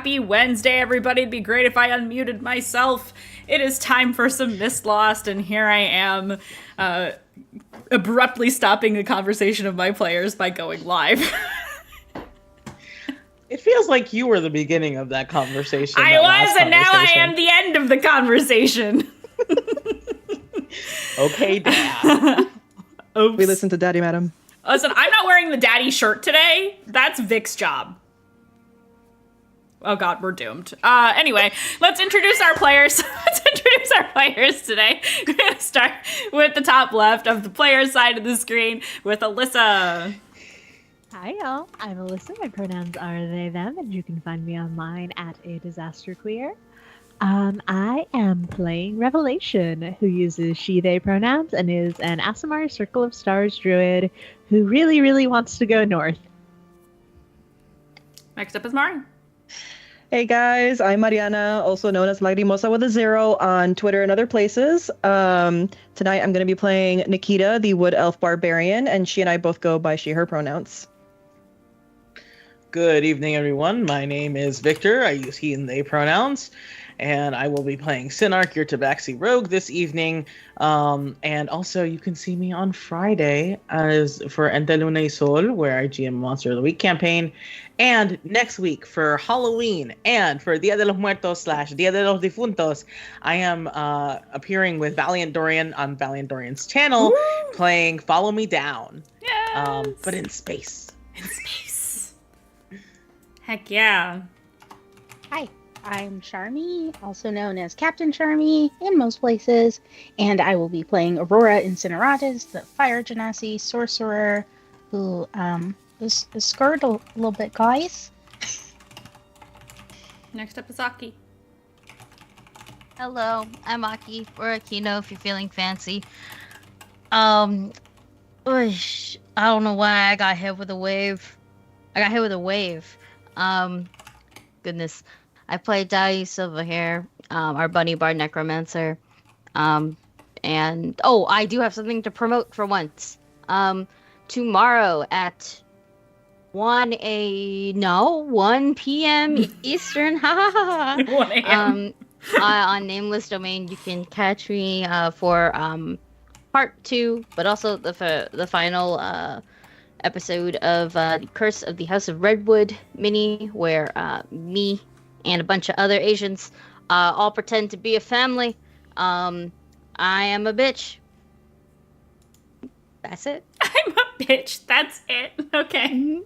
happy Wednesday, everybody. It'd be great if I unmuted myself. It is time for some Mistlost, and here I am, abruptly stopping the conversation of my players by going live. It feels like you were the beginning of that conversation. I was, and now I am the end of the conversation. Okay, Dad. Oops. We listen to Daddy, Madam. Listen, I'm not wearing the daddy shirt today. That's Vic's job. Oh god, we're doomed. Anyway, let's introduce our players. Today. We're gonna start with the top left of the players side of the screen with Alyssa. Hi y'all, I'm Alyssa. My pronouns are they, them, and you can find me online at A Disaster Queer. I am playing Revelation, who uses she, they pronouns and is an Aasimar Circle of Stars druid who really, really wants to go north. Next up is Mari. Hey guys, I'm Mariana, also known as Lagrimosa with a 0 on Twitter and other places. Tonight I'm going to be playing Nikita, the Wood Elf Barbarian, and she and I both go by she, her pronouns. Good evening, everyone. My name is Victor. I use he and they pronouns. And I will be playing Synarch, your Tabaxi Rogue, this evening. And also, you can see me on Friday as for Ente Luna y Sol, where I GM Monster of the Week campaign. And next week for Halloween and for Dia de los Muertos / Dia de los Difuntos, I am appearing with Valiant Dorian on Valiant Dorian's channel, playing Follow Me Down. Yes! But in space. In space. Heck yeah. Hi, I'm Charmy, also known as Captain Charmy in most places, and I will be playing Aurora Incineratus, the Fire Genasi sorcerer who is scared a little bit, guys. Next up is Aki. Hello, I'm Aki, or Akino if you're feeling fancy. I don't know why I got hit with a wave. Goodness. I play Dai Silverhair, our bunny bar necromancer. And I do have something to promote for once. Tomorrow at 1 p.m. Eastern. 1 a.m. On Nameless Domain, you can catch me for part 2, but also the final episode of Curse of the House of Redwood mini, where me and a bunch of other Asians all pretend to be a family. I am a bitch. That's it. I'm a bitch. That's it. Okay. Mm-hmm.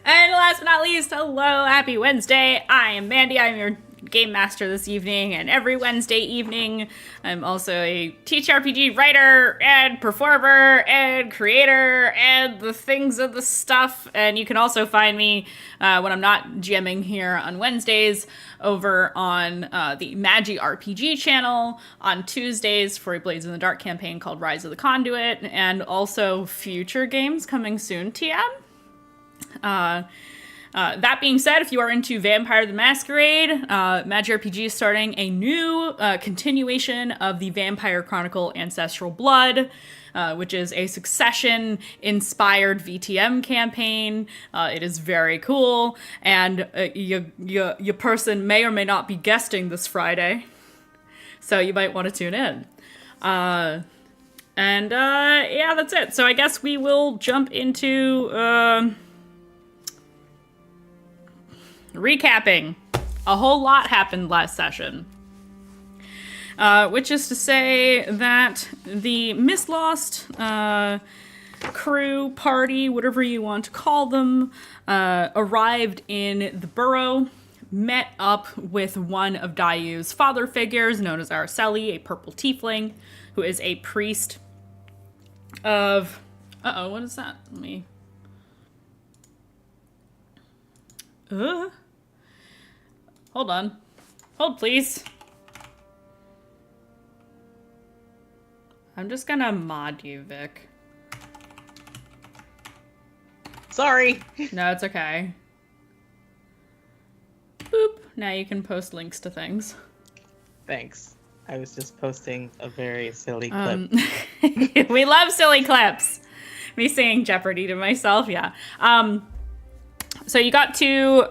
And last but not least, hello, happy Wednesday. I am Mandy. I'm your game master this evening, and every Wednesday evening I'm also a TTRPG writer and performer and creator and the things of the stuff. And you can also find me when I'm not GMing here on Wednesdays over on the Magi RPG channel on Tuesdays for a Blades in the Dark campaign called Rise of the Conduit, and also future games coming soon, TM. That being said, if you are into Vampire the Masquerade, Magi RPG is starting a new continuation of the Vampire Chronicle Ancestral Blood, which is a Succession-inspired VTM campaign. It is very cool, and your person may or may not be guesting this Friday, so you might want to tune in. Yeah, that's it. So I guess we will jump into recapping. A whole lot happened last session. Which is to say that the Mistlost crew, party, whatever you want to call them, arrived in the burrow, met up with one of Dayu's father figures, known as Araceli, a purple tiefling, who is a priest of... Uh-oh, what is that? Let me... Hold on. Hold, please. I'm just gonna mod you, Vic. Sorry. No, it's okay. Boop. Now you can post links to things. Thanks. I was just posting a very silly clip. We love silly clips. Me saying Jeopardy to myself, yeah. So you got to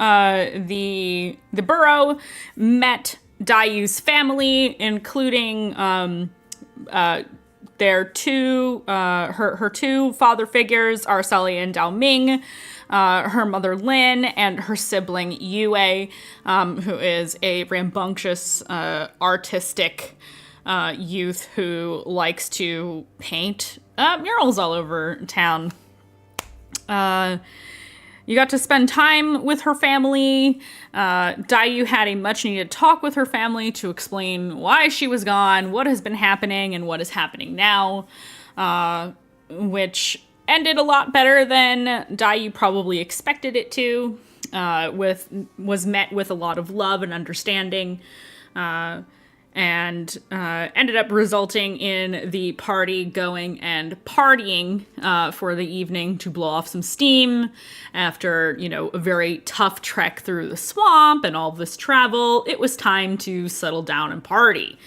the burrow, met Dayu's family, including their two her two father figures, Arceli and Dao Ming, her mother Lin, and her sibling Yue, who is a rambunctious artistic youth who likes to paint murals all over town. You got to spend time with her family. Dayu had a much-needed talk with her family to explain why she was gone, what has been happening, and what is happening now, which ended a lot better than Dayu probably expected it to. Was met with a lot of love and understanding, and ended up resulting in the party going and partying for the evening to blow off some steam after, a very tough trek through the swamp and all this travel. It was time to settle down and party.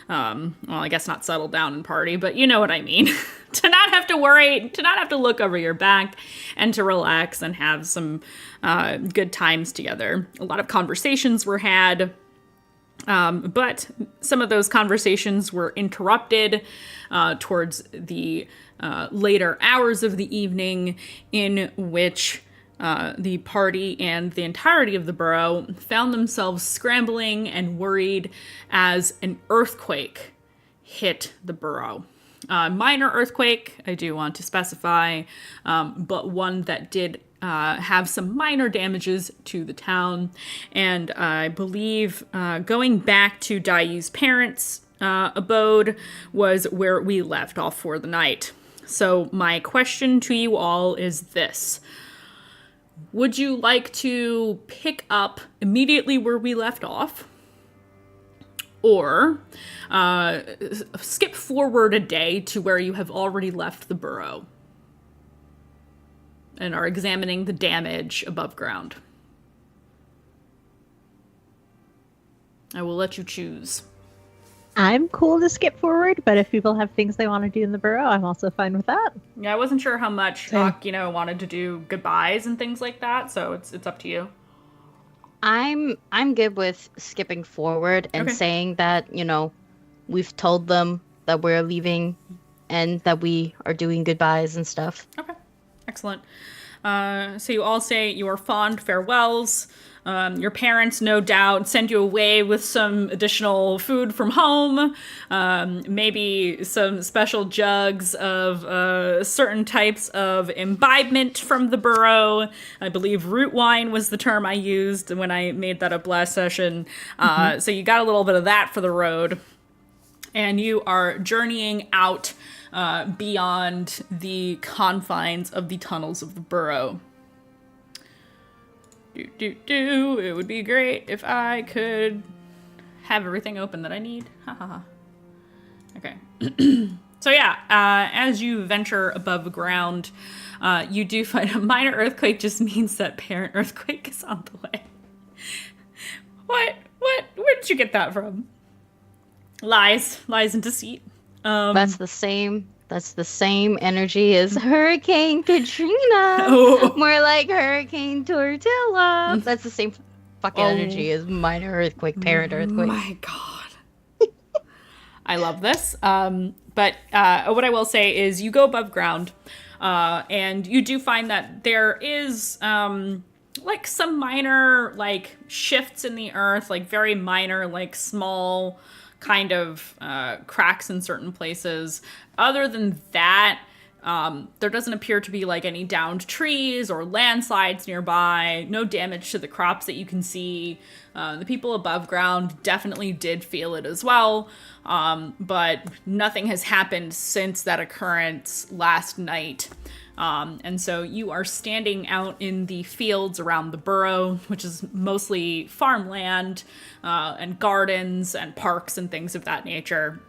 Well, I guess not settle down and party, but you know what I mean. To not have to worry, to not have to look over your back, and to relax and have some good times together. A lot of conversations were had. But some of those conversations were interrupted towards the later hours of the evening, in which the party and the entirety of the burrow found themselves scrambling and worried as an earthquake hit the burrow. Minor earthquake, I do want to specify, but one that did have some minor damages to the town. And I believe going back to Dayu's parents' abode was where we left off for the night. So my question to you all is this. Would you like to pick up immediately where we left off? Or skip forward a day to where you have already left the burrow and are examining the damage above ground? I will let you choose. I'm cool to skip forward, but if people have things they want to do in the burrow, I'm also fine with that. Yeah, I wasn't sure how much Hawk, wanted to do goodbyes and things like that, so it's up to you. I'm good with skipping forward and saying that, we've told them that we're leaving and that we are doing goodbyes and stuff. Okay. Excellent. So you all say your fond farewells. Your parents, no doubt, send you away with some additional food from home, maybe some special jugs of certain types of imbibement from the burrow. I believe root wine was the term I used when I made that up last session. So you got a little bit of that for the road. And you are journeying out beyond the confines of the tunnels of the burrow. It would be great if I could have everything open that I need. Ha ha ha. Okay. So yeah, as you venture above ground, you do find a minor earthquake just means that parent earthquake is on the way. What? Where did you get that from? Lies and deceit. That's the same energy as Hurricane Katrina. More like Hurricane Tortilla. That's the same fucking energy as minor earthquake, parent earthquake. My God. I love this. But what I will say is you go above ground, and you do find that there is some minor shifts in the earth, very minor, small kind of cracks in certain places. Other than that, there doesn't appear to be any downed trees or landslides nearby. No damage to the crops that you can see. The people above ground definitely did feel it as well, but nothing has happened since that occurrence last night. And so you are standing out in the fields around the burrow, which is mostly farmland and gardens and parks and things of that nature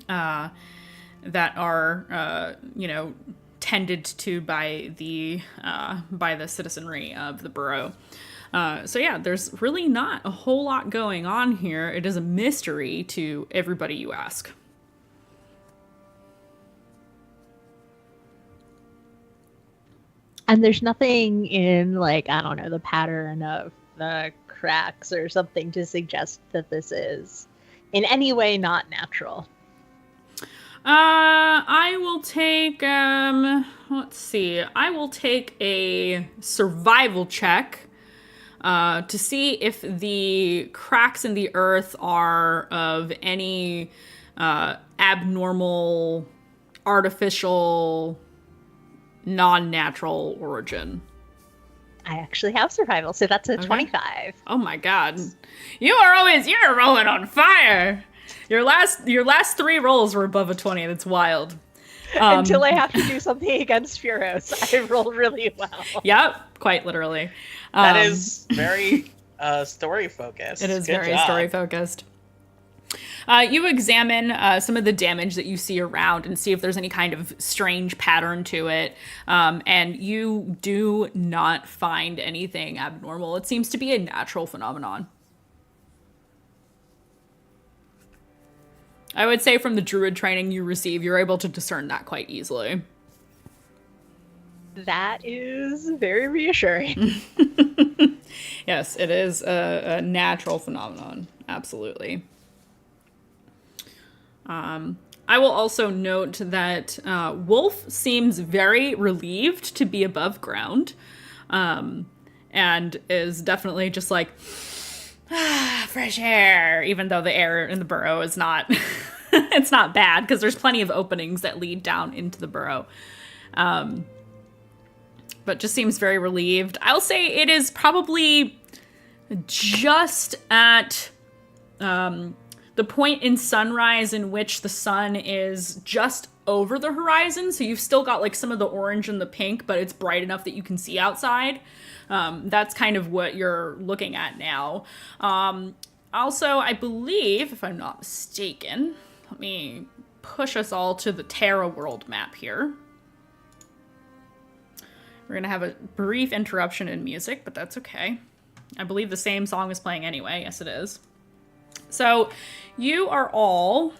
that are, tended to by the citizenry of the burrow. So yeah, there's really not a whole lot going on here. It is a mystery to everybody you ask. And there's nothing in, like, I don't know, the pattern of the cracks or something to suggest that this is in any way not natural. I will take, let's see. I will take a survival check to see if the cracks in the earth are of any abnormal, artificial, non-natural origin. I actually have survival, so that's a 25. Oh my god. You're rolling on fire. Your last 3 rolls were above a 20. That's wild. Until I have to do something against Furos, I roll really well. Yep, quite literally. That is very story focused. It is Good very job. story focused. You examine some of the damage that you see around and see if there's any kind of strange pattern to it. And you do not find anything abnormal. It seems to be a natural phenomenon. I would say from the druid training you receive, you're able to discern that quite easily. That is very reassuring. Yes, it is a natural phenomenon. Absolutely. I will also note that Wolf seems very relieved to be above ground, and is definitely just like, fresh air, even though the air in the burrow is not, it's not bad, because there's plenty of openings that lead down into the burrow. But just seems very relieved. I'll say it is probably just at the point in sunrise in which the sun is just over the horizon. So you've still got like some of the orange and the pink, but it's bright enough that you can see outside. That's kind of what you're looking at now. Also, I believe, if I'm not mistaken, let me push us all to the Terra world map here. We're going to have a brief interruption in music, but that's okay. I believe the same song is playing anyway. Yes, it is. So you are all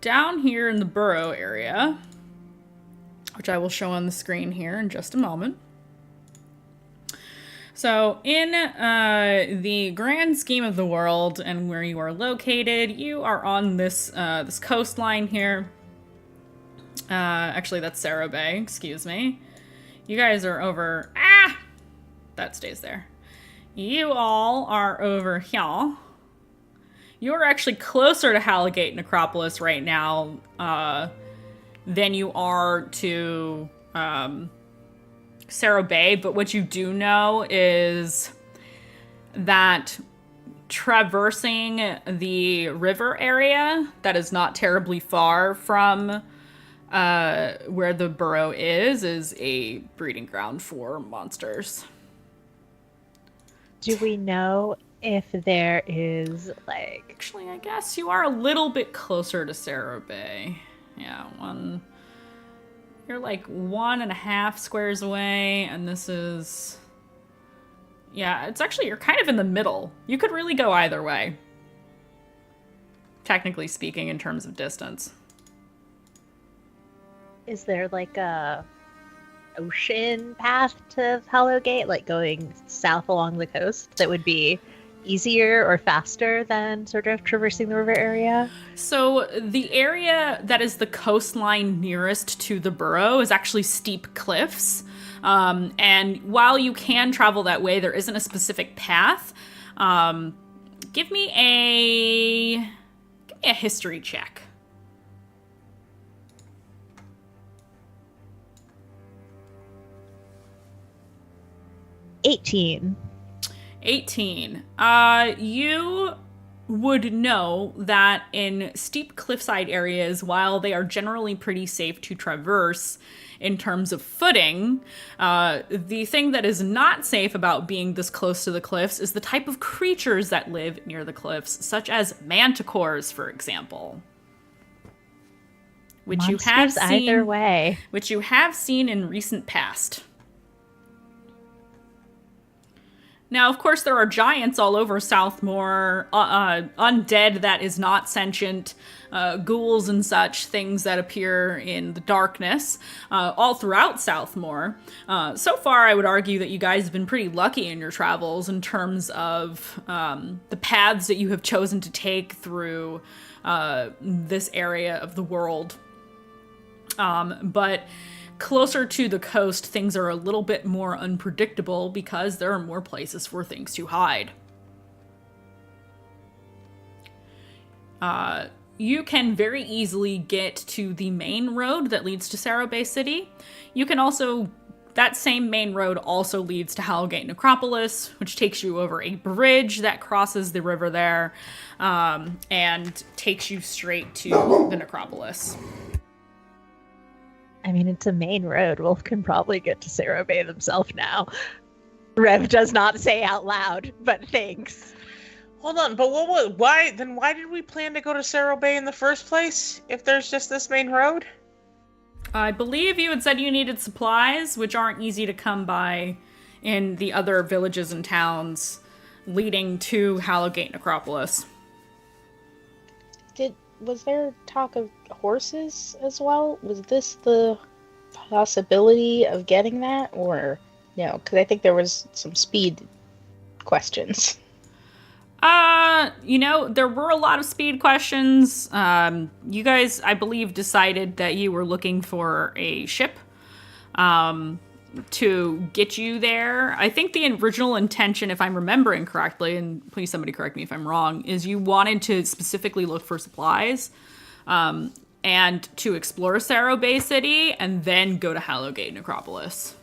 down here in the burrow area, which I will show on the screen here in just a moment. So in the grand scheme of the world and where you are located, you are on this this coastline here. Actually, that's Sarrow Bay, excuse me. You guys are over... That stays there. You all are over here. You're actually closer to Halligate Necropolis right now than you are to Sarrow Bay, but what you do know is that traversing the river area that is not terribly far from where the burrow is a breeding ground for monsters. Do we know if there is, like... Actually, I guess you are a little bit closer to Sarrow Bay. Yeah, you're like 1.5 squares away, and this is... Yeah, it's actually, you're kind of in the middle. You could really go either way. Technically speaking, in terms of distance. Is there, like, a ocean path to Hollowgate, like going south along the coast, that would be easier or faster than sort of traversing the river area? So the area that is the coastline nearest to the burrow is actually steep cliffs. And while you can travel that way, there isn't a specific path. Give me a history check. 18. You would know that in steep cliffside areas, while they are generally pretty safe to traverse in terms of footing, the thing that is not safe about being this close to the cliffs is the type of creatures that live near the cliffs, such as manticores, for example. Which Monsters you have seen either way. Which you have seen in recent past. Now, of course, there are giants all over Southmore, undead that is not sentient, ghouls and such, things that appear in the darkness, all throughout Southmore. So far, I would argue that you guys have been pretty lucky in your travels in terms of the paths that you have chosen to take through this area of the world. But closer to the coast, things are a little bit more unpredictable because there are more places for things to hide. You can very easily get to the main road that leads to Sarrow Bay City. You can also, that same main road also leads to Howlgate Necropolis, which takes you over a bridge that crosses the river there, and takes you straight to the necropolis. I mean, it's a main road. Wolf can probably get to Sarrow Bay themselves now. Rev does not say out loud, but thanks. Hold on, but why did we plan to go to Sarrow Bay in the first place if there's just this main road? I believe you had said you needed supplies, which aren't easy to come by in the other villages and towns leading to Hallowgate Necropolis. Was there talk of horses as well? Was this the possibility of getting that, or no? Because I think there was some speed questions. There were a lot of speed questions. You guys, I believe, decided that you were looking for a ship, to get you there. I think the original intention, if I'm remembering correctly, and please somebody correct me if I'm wrong, is you wanted to specifically look for supplies, and to explore Sarrow Bay City, and then go to Hallowgate Necropolis.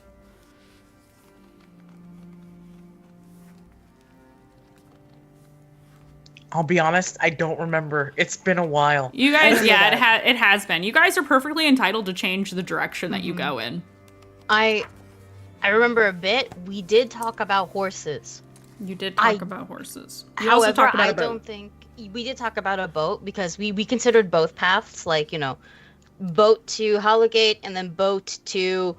I'll be honest, I don't remember. It's been a while. You guys, it has been. You guys are perfectly entitled to change the direction that you go in. I remember a bit. We did talk about horses. You did talk about horses. You However, also talked about I a boat. don't think we did talk about a boat because we considered both paths, like, boat to Hallowgate and then boat to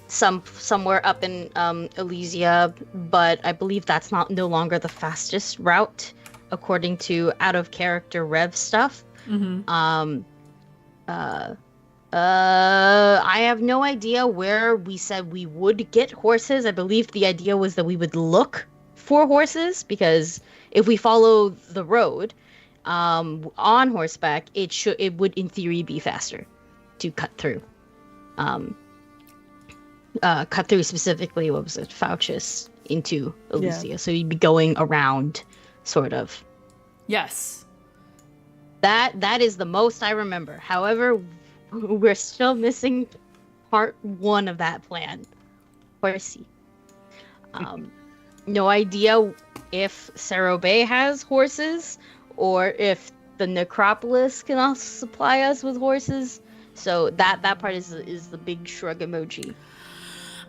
somewhere up in Elysia, but I believe that's no longer the fastest route according to out of character Rev stuff. Mm-hmm. I have no idea where we said we would get horses. I believe the idea was that we would look for horses, because if we follow the road on horseback, it would in theory be faster to cut through. Cut through specifically, what was it, Fauchus into Elysia. Yeah. So you'd be going around, sort of. Yes. That is the most I remember. However, we're still missing part one of that plan. Horsey. No idea if Sarrow Bay has horses, or if the necropolis can also supply us with horses. So that part is the big shrug emoji.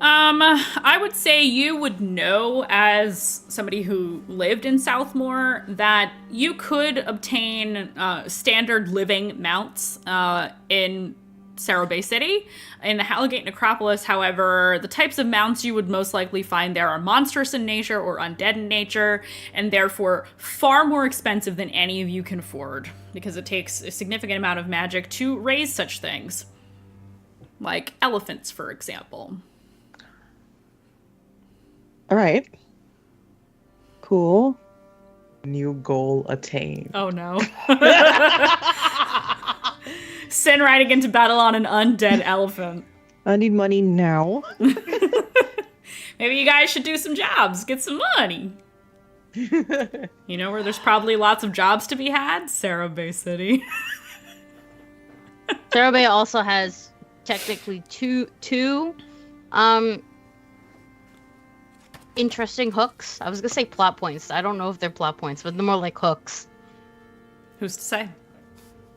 I would say you would know, as somebody who lived in Southmore, that you could obtain standard living mounts in Sarrow Bay City. In the Hallowgate Necropolis, however, the types of mounts you would most likely find there are monstrous in nature or undead in nature, and therefore far more expensive than any of you can afford, because it takes a significant amount of magic to raise such things. Like elephants, for example. All right. Cool. New goal attained. Oh no. Sin riding into battle on an undead elephant. I need money now. Maybe you guys should do some jobs, get some money. You know where there's probably lots of jobs to be had? Sarrow Bay City. Sarrow Bay also has technically two interesting hooks. I was gonna say plot points. I don't know if they're plot points, but they're more like hooks. Who's to say?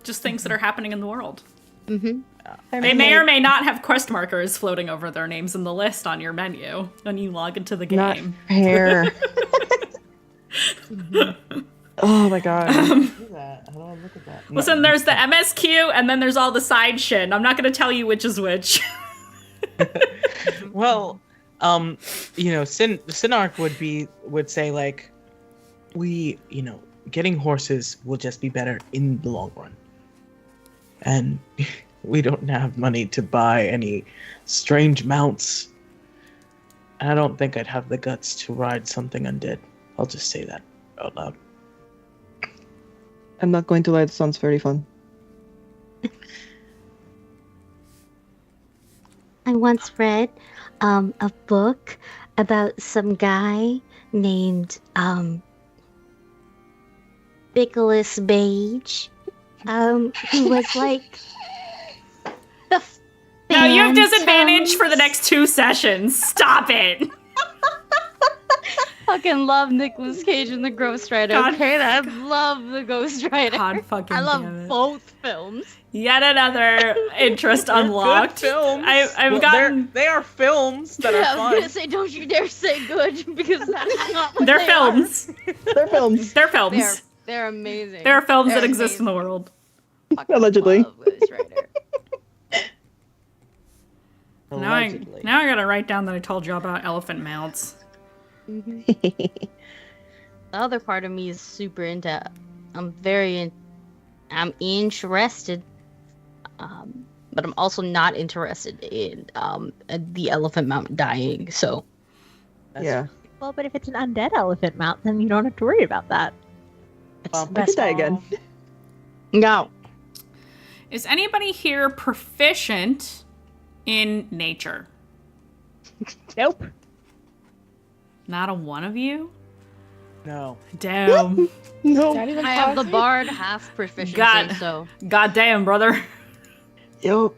Just things that are happening in the world. Mm-hmm. They may or may not have quest markers floating over their names in the list on your menu when you log into the game. Not fair. Oh my god. How do I look at that? Listen, there's the MSQ and then there's all the side shit. I'm not going to tell you which is which. Well, Sinark would say like, getting horses will just be better in the long run. And we don't have money to buy any strange mounts. And I don't think I'd have the guts to ride something undead. I'll just say that out loud. I'm not going to lie, this sounds very fun. I once read a book about some guy named Nicholas Beige, who was like the No, you have disadvantage phantoms. for the next 2 sessions. Stop it. Fucking love Nicolas Cage and the Ghost Rider. God. Okay, I love the Ghost Rider. God fucking I love damn it. both films. Yet another interest unlocked. Good films. I've Well, gotten. they are films that I are was fun. gonna say, don't you dare say good, because that's not what They're they films. They're films. They're Are. films. They're amazing. There are films They're that exist in the amazing. world. Fucking Allegedly. love Ghost Rider. Allegedly. Now I gotta write down that I told you about elephant mounts. The other part of me is super into. I'm interested, but I'm also not interested in the elephant mount dying. So Yeah. Well, but if it's an undead elephant mount, then you don't have to worry about that. it's Well, the I best. could die again. No. Is anybody here proficient in nature? Nope. Not a one of you? No. Damn. No. Not even I have the positive? bard half proficiency, God. so Goddamn, brother. Yo,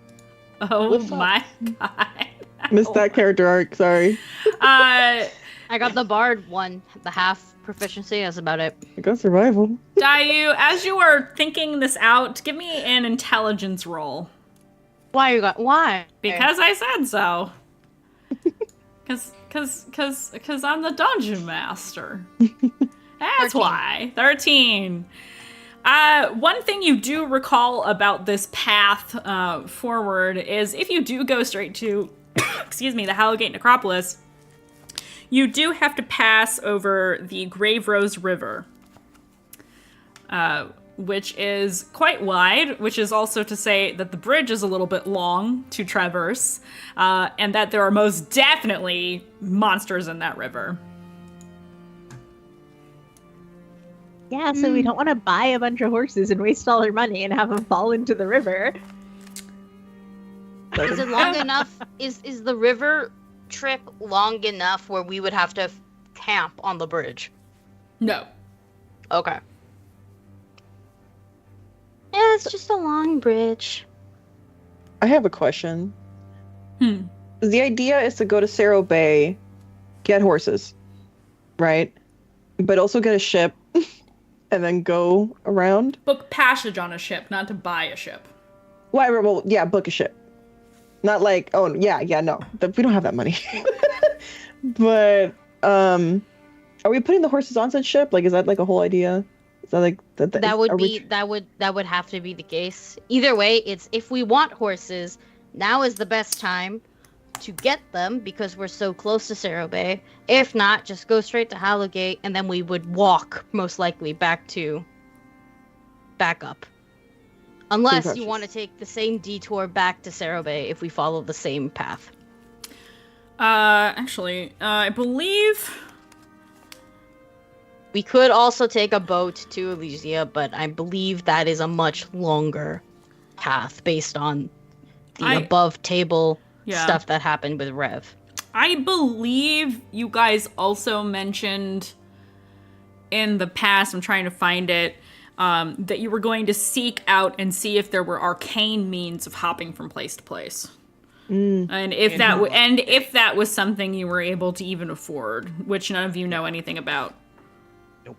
Oh What's up? my god. missed that character arc. Sorry. Uh, I got the bard one, the half proficiency. That's about it. I got survival. Dayu, as you are thinking this out, give me an intelligence roll. Why? Because I said so. Cause I'm the dungeon master. That's 13. why. 13. One thing you do recall about this path forward is if you do go straight to, excuse me, the Hallowgate Necropolis, you do have to pass over the Grave Rose River, which is quite wide, which is also to say that the bridge is a little bit long to traverse, and that there are most definitely monsters in that river. Yeah, so we don't want to buy a bunch of horses and waste all our money and have them fall into the river. Is it long enough? Is the river trip long enough where we would have to camp on the bridge? No. Okay. Yeah, it's just a long bridge. I have a question. Hmm. The idea is to go to Cerro Bay, get horses, right? But also get a ship and then go around. Book passage on a ship, not to buy a ship. Well, yeah, book a ship. Not like, oh, yeah, no. We don't have that money. But, are we putting the horses on said ship? Like, is that like a whole idea? Is that like... That would have to be the case. Either way, it's if we want horses, now is the best time to get them because we're so close to Cerro Bay. If not, just go straight to Hallowgate and then we would walk most likely back up. Unless you precious. want to take the same detour back to Cerro Bay if we follow the same path. Actually, I believe... We could also take a boat to Elysia, but I believe that is a much longer path based on the above table stuff that happened with Rev. I believe you guys also mentioned in the past, I'm trying to find it, that you were going to seek out and see if there were arcane means of hopping from place to place. And if that was something you were able to even afford, which none of you know anything about.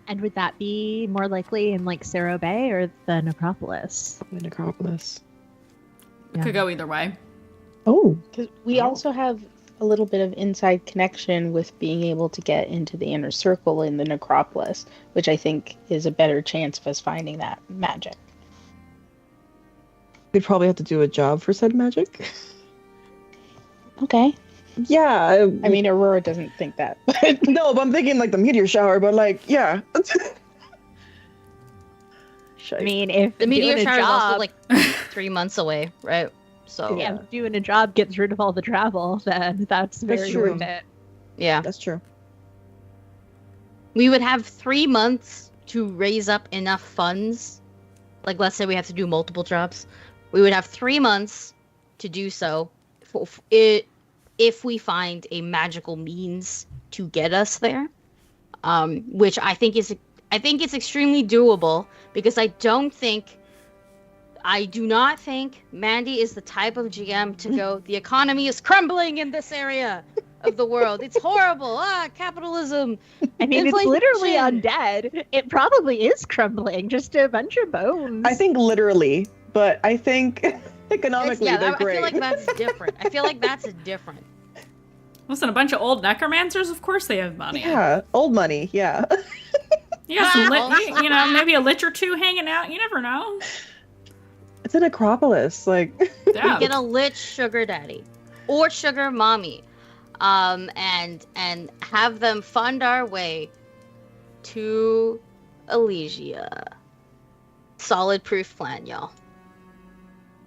And would that be more likely in like Cerro Bay or the Necropolis? The Necropolis. It could go either way. Oh. Because we also have a little bit of inside connection with being able to get into the inner circle in the Necropolis, which I think is a better chance of us finding that magic. We'd probably have to do a job for said magic. Okay. Yeah. I mean, Aurora doesn't think that. But no, but I'm thinking like the meteor shower, but like, yeah. I mean, if The meteor doing a shower is also job, like 3 months away, right? So yeah, if doing a job gets rid of all the travel, then that's very true. worth it. yeah. That's true. We would have 3 months to raise up enough funds. Like, let's say we have to do multiple jobs. We would have 3 months to do so if we find a magical means to get us there. Which I think it's extremely doable, because I do not think Mandy is the type of GM to go, the economy is crumbling in this area of the world. It's horrible. Capitalism. I mean, it's Inflation. literally undead. It probably is crumbling, just a bunch of bones. I think literally, but I think economically they're I great. feel like that's different. Listen, a bunch of old necromancers, of course they have money. Yeah, old money. Yeah. You got some, maybe a lich or two hanging out. You never know. It's an Acropolis. Like, Yeah. We get a lich sugar daddy or sugar mommy, and have them fund our way to Elysia. Solid proof plan, y'all.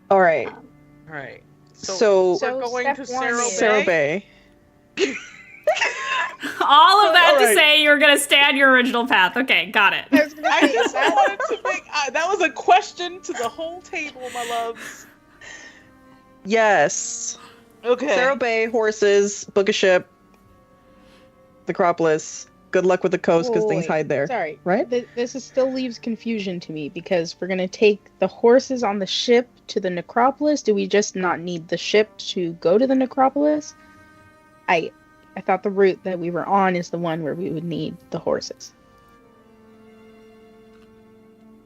all right. All right. So we're going to step one is- Sarah Bay. All of that All to right. say you're going to stay on your original path. Okay, got it. I was gonna I say, just wanted to make that was a question to the whole table, my loves. Yes. Okay. Sarah Bay, horses, book a ship. The Acropolis. Good luck with the coast because things Wait, hide there. Sorry. Right? This still leaves confusion to me, because we're gonna take the horses on the ship to the necropolis. Do we just not need the ship to go to the necropolis? I thought the route that we were on is the one where we would need the horses.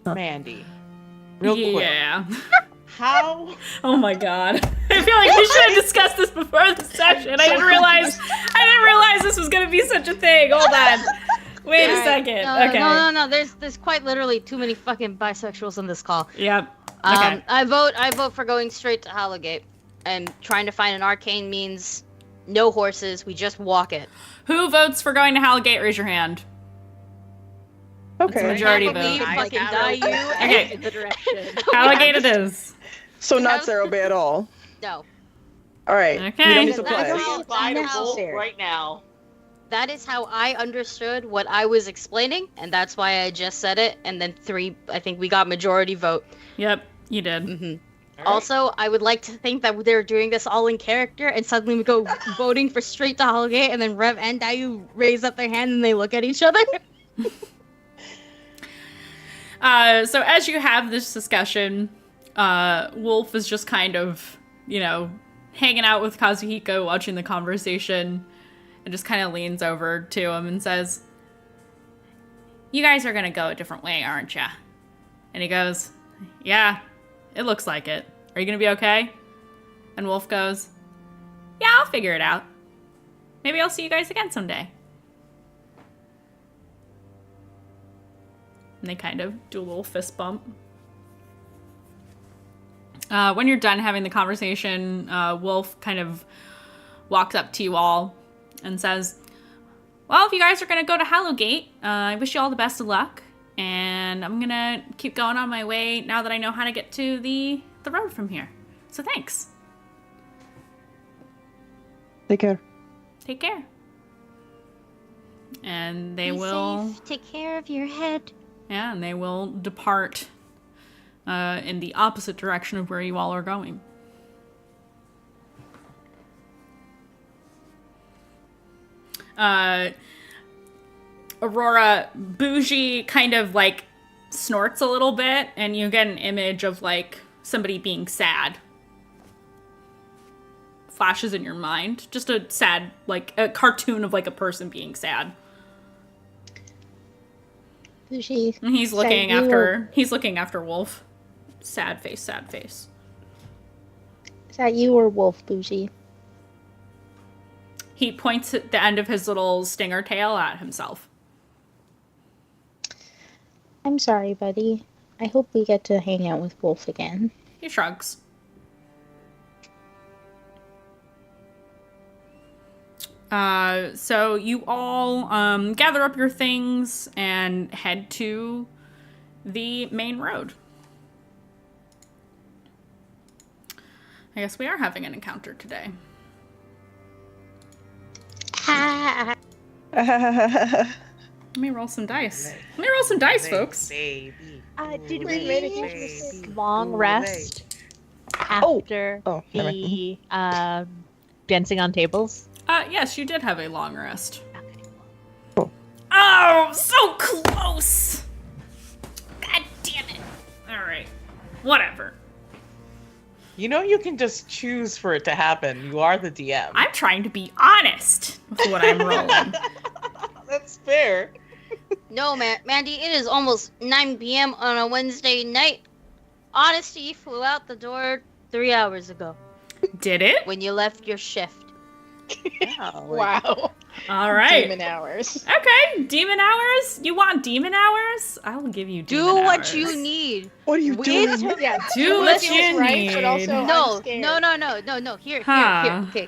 Mandy. Real quick. Yeah. How? Oh my god. I feel like we should have discussed this before the session. I didn't realize this was going to be such a thing. Hold on. Wait a second. No, Okay. No. There's quite literally too many fucking bisexuals on this call. Yep. Okay. I vote for going straight to Hallowgate and trying to find an arcane means. No horses, we just walk it. Who votes for going to Hallgate? Raise your hand. Okay. That's majority Can't believe vote. fucking die you Okay. the direction. Hallgate it is. So not Sarah Bay at all. No. All right. Okay. We don't need to That's play. how- Invite a that's vote how- right now. That is how I understood what I was explaining, and that's why I just said it, and then I think we got majority vote. Yep, you did. hmm All right. Also, I would like to think that they're doing this all in character, and suddenly we go voting for straight to Hallgate, and then Rev and Dayu raise up their hand and they look at each other. So as you have this discussion, Wolf is just kind of, hanging out with Kazuhiko, watching the conversation, and just kind of leans over to him and says, "You guys are gonna go a different way, aren't ya?" And he goes, "Yeah, it looks like it. Are you gonna be okay?" And Wolf goes, "Yeah, I'll figure it out. Maybe I'll see you guys again someday." And they kind of do a little fist bump. When you're done having the conversation, Wolf kind of walks up to you all and says, "Well, if you guys are going to go to Hallowgate, I wish you all the best of luck. And I'm going to keep going on my way now that I know how to get to the road from here. So thanks. Take care. Take care." And they Be will... safe. Take care of your head. Yeah, and they will depart in the opposite direction of where you all are going. Aurora, Bougie kind of like snorts a little bit, and you get an image of like somebody being sad. Flashes in your mind. Just a sad, like a cartoon of like a person being sad. Bougie. And he's looking you after Wolf. Sad face, sad face. Is that you or Wolf, Bougie? He points at the end of his little stinger tail at himself. I'm sorry, buddy. I hope we get to hang out with Wolf again. He shrugs. So you all gather up your things and head to the main road. I guess we are having an encounter today. Let me roll some dice. Folks. Did we make a long rest after the dancing on tables? Yes, you did have a long rest. Cool. Oh, so close! God damn it. Alright. Whatever. You know you can just choose for it to happen. You are the DM. I'm trying to be honest with what I'm rolling. That's fair. No, Mandy, it is almost 9 p.m. on a Wednesday night. Honesty flew out the door 3 hours ago. Did it? When you left your shift. Wow. All right. Demon hours. Okay, demon hours? You want demon hours? I will give you demon hours. Do what you need. What are you doing? Yeah, Do what feels you right, need. but also I'm No. scared. Here.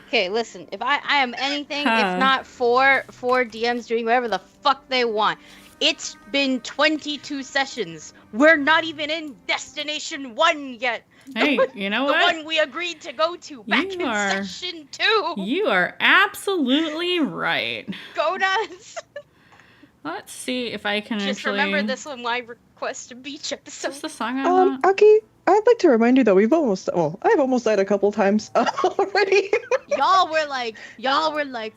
Okay, listen. If I am anything, if not four DMs doing whatever the fuck they want. It's been 22 sessions. We're not even in Destination 1 yet. Hey, you know The what? one we agreed to go to back in Session 2. You are absolutely right. Go nuts. Let's see if I can Just actually... remember this on my request a beach Is episode. this the song I want? Aki, I'd like to remind you that I've almost died a couple times already. Y'all were like,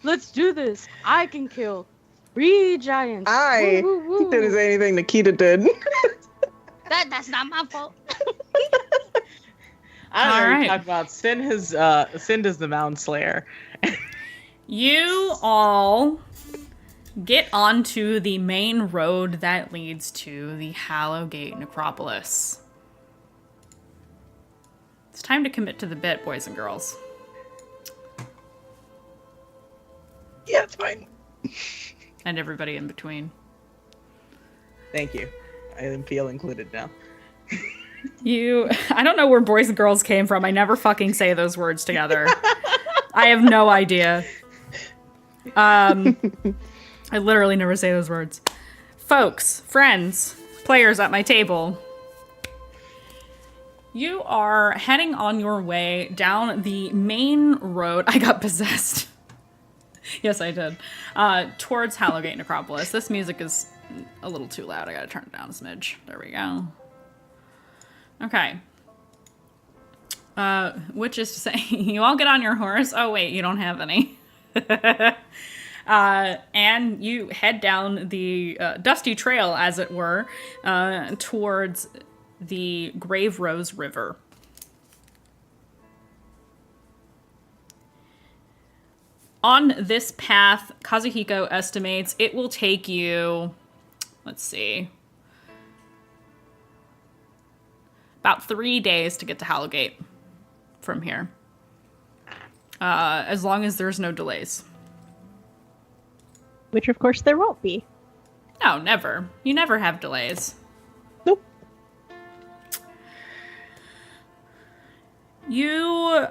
let's do this. I can kill 3 giants. I didn't say anything Nikita did. That's not my fault. I don't know what Alright. you're talking about. Sin is the Mound Slayer. You all get onto the main road that leads to the Hallowgate Necropolis. It's time to commit to the bit, boys and girls. Yeah, it's fine. And everybody in between. Thank you. I feel included now. I don't know where boys and girls came from. I never fucking say those words together. I have no idea. I literally never say those words. Folks, friends, players at my table. You are heading on your way down the main road. I got possessed. Yes, I did. Towards Hallowgate Necropolis. This music is a little too loud. I gotta turn it down a smidge. There we go. Okay. Which is to say, you all get on your horse. Oh, wait, you don't have any. And you head down the dusty trail, as it were, towards the Grave Rose River. On this path, Kazuhiko estimates it will take you, let's see, about 3 days to get to Hallowgate from here. As long as there's no delays. Which, of course, there won't be. No, never. You never have delays. Nope. You,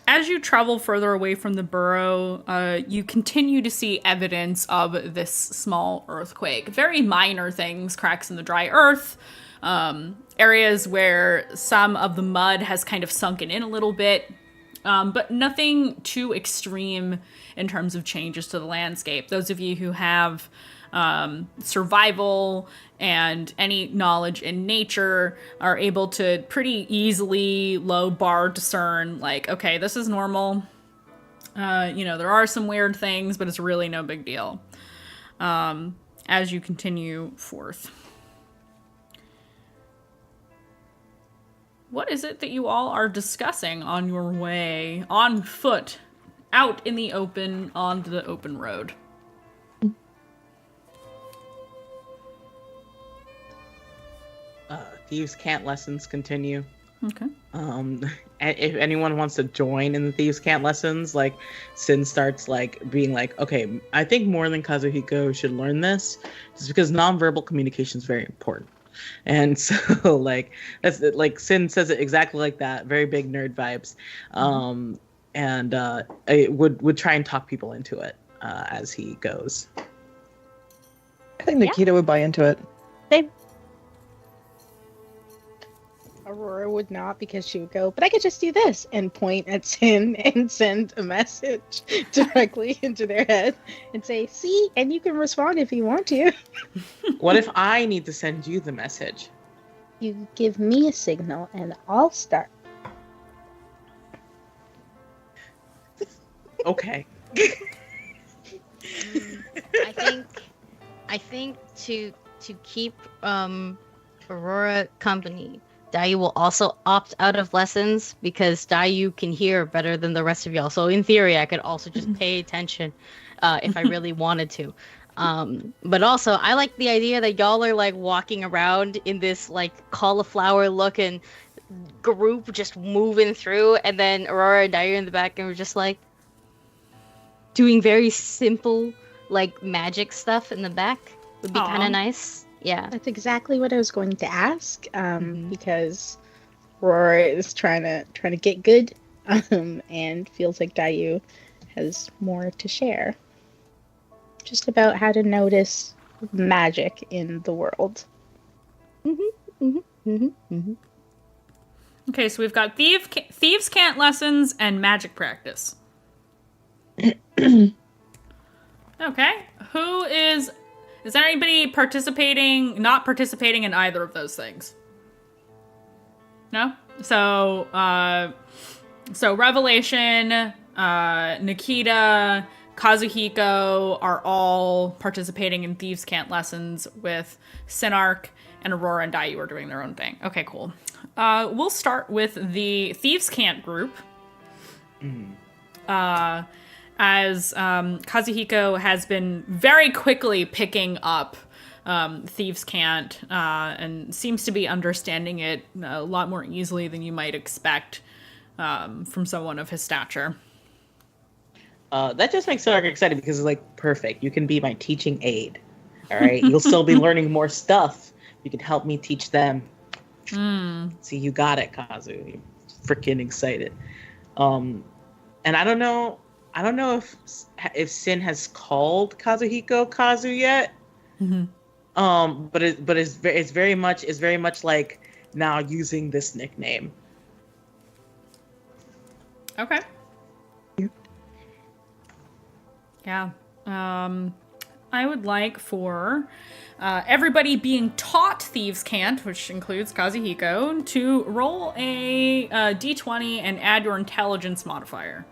as you travel further away from the burrow, you continue to see evidence of this small earthquake. Very minor things, cracks in the dry earth, areas where some of the mud has kind of sunken in a little bit, but nothing too extreme in terms of changes to the landscape. Those of you who have survival and any knowledge in nature are able to pretty easily low bar discern, like, okay, this is normal. There are some weird things, but it's really no big deal. As you continue forth. What is it that you all are discussing on your way, on foot, out in the open, on the open road? Thieves' Cant lessons continue. Okay. If anyone wants to join in the Thieves' Cant lessons, like, Sin starts, like, being like, okay, I think more than Kazuhiko should learn this, just because nonverbal communication is very important. And so, like, that's like, Sin says it exactly like that. Very big nerd vibes. I would try and talk people into it as he goes. I think Nikita would buy into it. Aurora would not, because she would go, but I could just do this and point at Sin and send a message directly into their head and say, see, and you can respond if you want to. What if I need to send you the message? You give me a signal and I'll start. Okay. I think to keep Aurora company, Dayu will also opt out of lessons because Dayu can hear better than the rest of y'all. So in theory, I could also just pay attention if I really wanted to. But also, I like the idea that y'all are like walking around in this like cauliflower looking group, just moving through, and then Aurora and Dayu in the back, and we're just like doing very simple like magic stuff in the back. Would be kind of nice. Yeah, that's exactly what I was going to ask. Because Aurora is trying to get good, and feels like Dayu has more to share, just about how to notice magic in the world. Okay, so we've got thieves can't lessons and magic practice. Okay, is there anybody not participating in either of those things? No? So Revelation, Nikita, Kazuhiko are all participating in Thieves' Cant lessons, with Sinark and Aurora and Dayu are doing their own thing. Okay, cool. We'll start with the Thieves' Cant group. As Kazuhiko has been very quickly picking up Thieves' Cant and seems to be understanding it a lot more easily than you might expect from someone of his stature. That just makes Sinark excited because it's like, perfect. You can be my teaching aid. All right. You'll still be learning more stuff. You can help me teach them. See, you got it, Kazu. You're freaking excited. And I don't know if Sin has called Kazuhiko Kazu yet. But it's very much like now using this nickname. Okay. Yeah. I would like for everybody being taught Thieves' Cant, which includes Kazuhiko, to roll a d20 and add your intelligence modifier.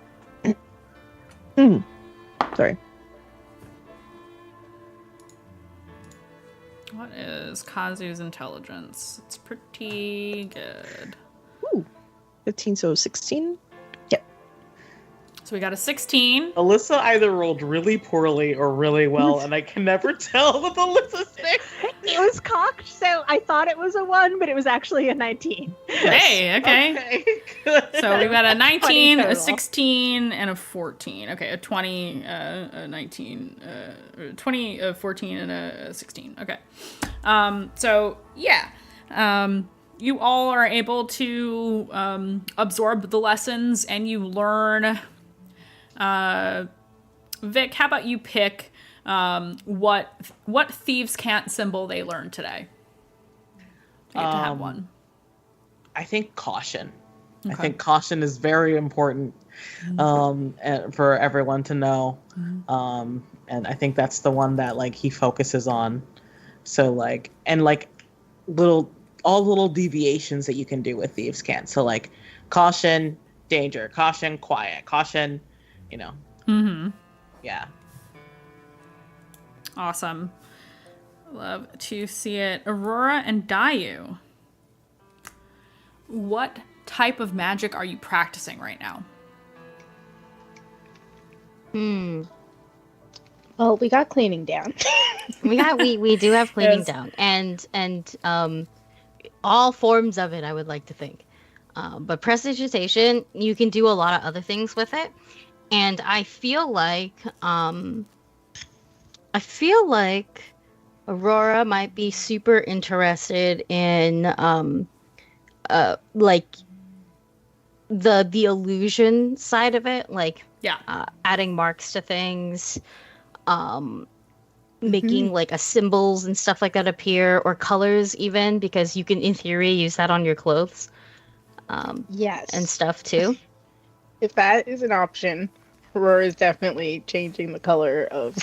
Sorry. What is Kazu's intelligence? It's pretty good. Ooh. 15, so 16? Yep. So we got a 16. Alyssa either rolled really poorly or really well, and I can never tell with Alyssa's thing. It was cocked, so I thought it was a 1, but it was actually a 19. Hey, okay. Good. So we've got a 19, a total. 16, and a 14. Okay, a 20, a 19, 20, a 14, and a 16. Okay. So, yeah. You all are able to absorb the lessons, and you learn... Vic, how about you pick what Thieves' Cant symbol they learned today? You get to have one. I think caution. Okay. I think caution is very important for everyone to know. And I think that's the one that like he focuses on. So like, and like all little deviations that you can do with Thieves' Cant. So like caution, danger, caution, quiet, caution, you know. Yeah. Awesome. Love to see it. Aurora and Dayu, what type of magic are you practicing right now? Well, we got cleaning down. we do have cleaning Yes. down, and all forms of it, I would like to think. But prestidigitation, you can do a lot of other things with it, and I feel like Aurora might be super interested in like the illusion side of it, like Yeah. adding marks to things, making like a symbols and stuff like that appear, or colors even, because you can in theory use that on your clothes Yes. and stuff too. If that is an option, Aurora is definitely changing the color of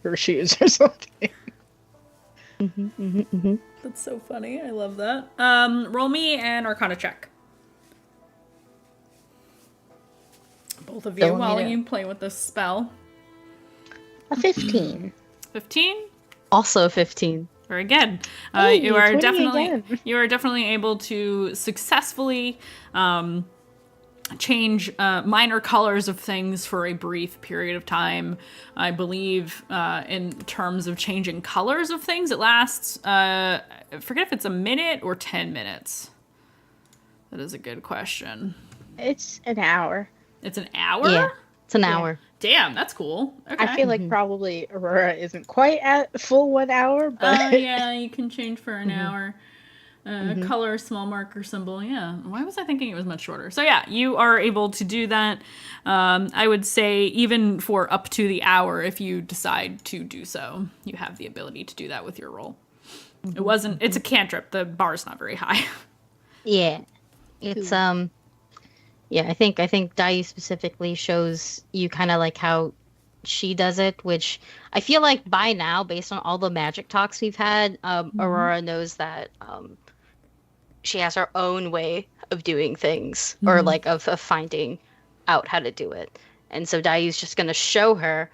her shoes or something. That's so funny. I love that. Roll me an Arcana check. Both of you, Don't while need it. you play with this spell. A 15. 15. Also 15. Very good. Hey, You are 20 definitely again. able to successfully change minor colors of things for a brief period of time. I believe in terms of changing colors of things, it lasts. I forget if it's a minute or 10 minutes. That is a good question. It's an hour. It's an hour? Yeah, it's an Yeah. hour. Damn, that's cool. Okay. I feel like probably Aurora isn't quite at full 1 hour, Oh, but yeah, you can change for an hour. Color, small marker symbol, yeah. Why was I thinking it was much shorter? So yeah, you are able to do that. I would say even for up to the hour, if you decide to do so, you have the ability to do that with your roll. It's a cantrip. The bar's not very high. Yeah. It's yeah, I think Dai specifically shows you kind of like how she does it, which I feel like by now, based on all the magic talks we've had, Aurora knows that she has her own way of doing things, or like of finding out how to do it. And so Dai's just going to show her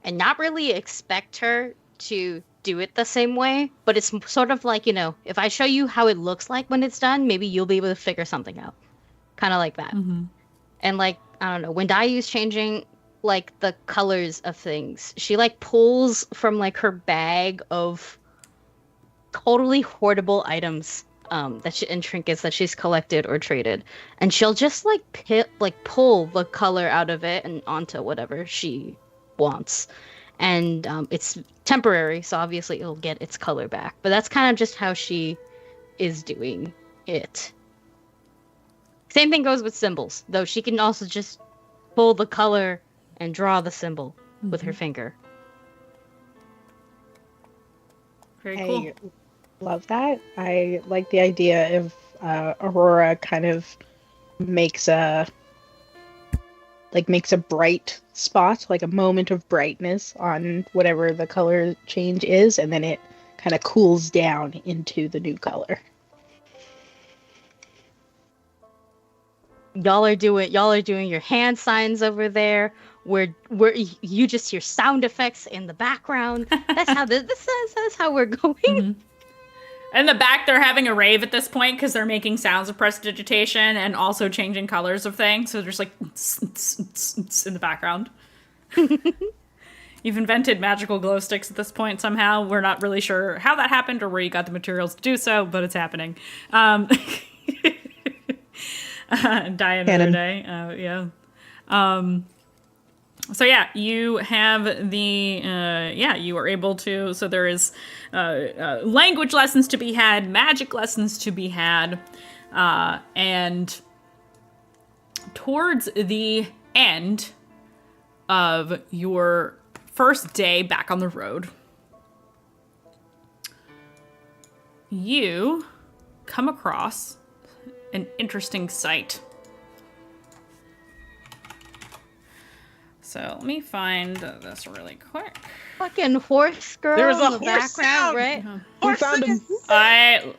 and not really expect her to do it the same way, but it's sort of like, if I show you how it looks like when it's done, maybe you'll be able to figure something out. Kind of like that. And like, I don't know, when Dai's changing like the colors of things, she like pulls from like her bag of totally hoardable items and trinkets that she's collected or traded, and she'll just like pull the color out of it and onto whatever she wants. And it's temporary, so obviously it'll get its color back, but that's kind of just how she is doing it. Same thing goes with symbols, though. She can also just pull the color and draw the symbol with her finger. Very cool. I love that. I like the idea of Aurora kind of makes a bright spot, like a moment of brightness on whatever the color change is, and then it kind of cools down into the new color. Y'all are doing your hand signs over there, where you just hear sound effects in the background. That's how that's how we're going. In the back, they're having a rave at this point because they're making sounds of prestidigitation and also changing colors of things. So there's like in the background. You've invented magical glow sticks at this point somehow. We're not really sure how that happened or where you got the materials to do so, but it's happening. Die another day. Yeah. So yeah, you have the you are able to. So there is language lessons to be had, magic lessons to be had, and towards the end of your first day back on the road, you come across an interesting sight. So let me find this really quick. Fucking horse girl There was a in the horse background, sound! right? We found him.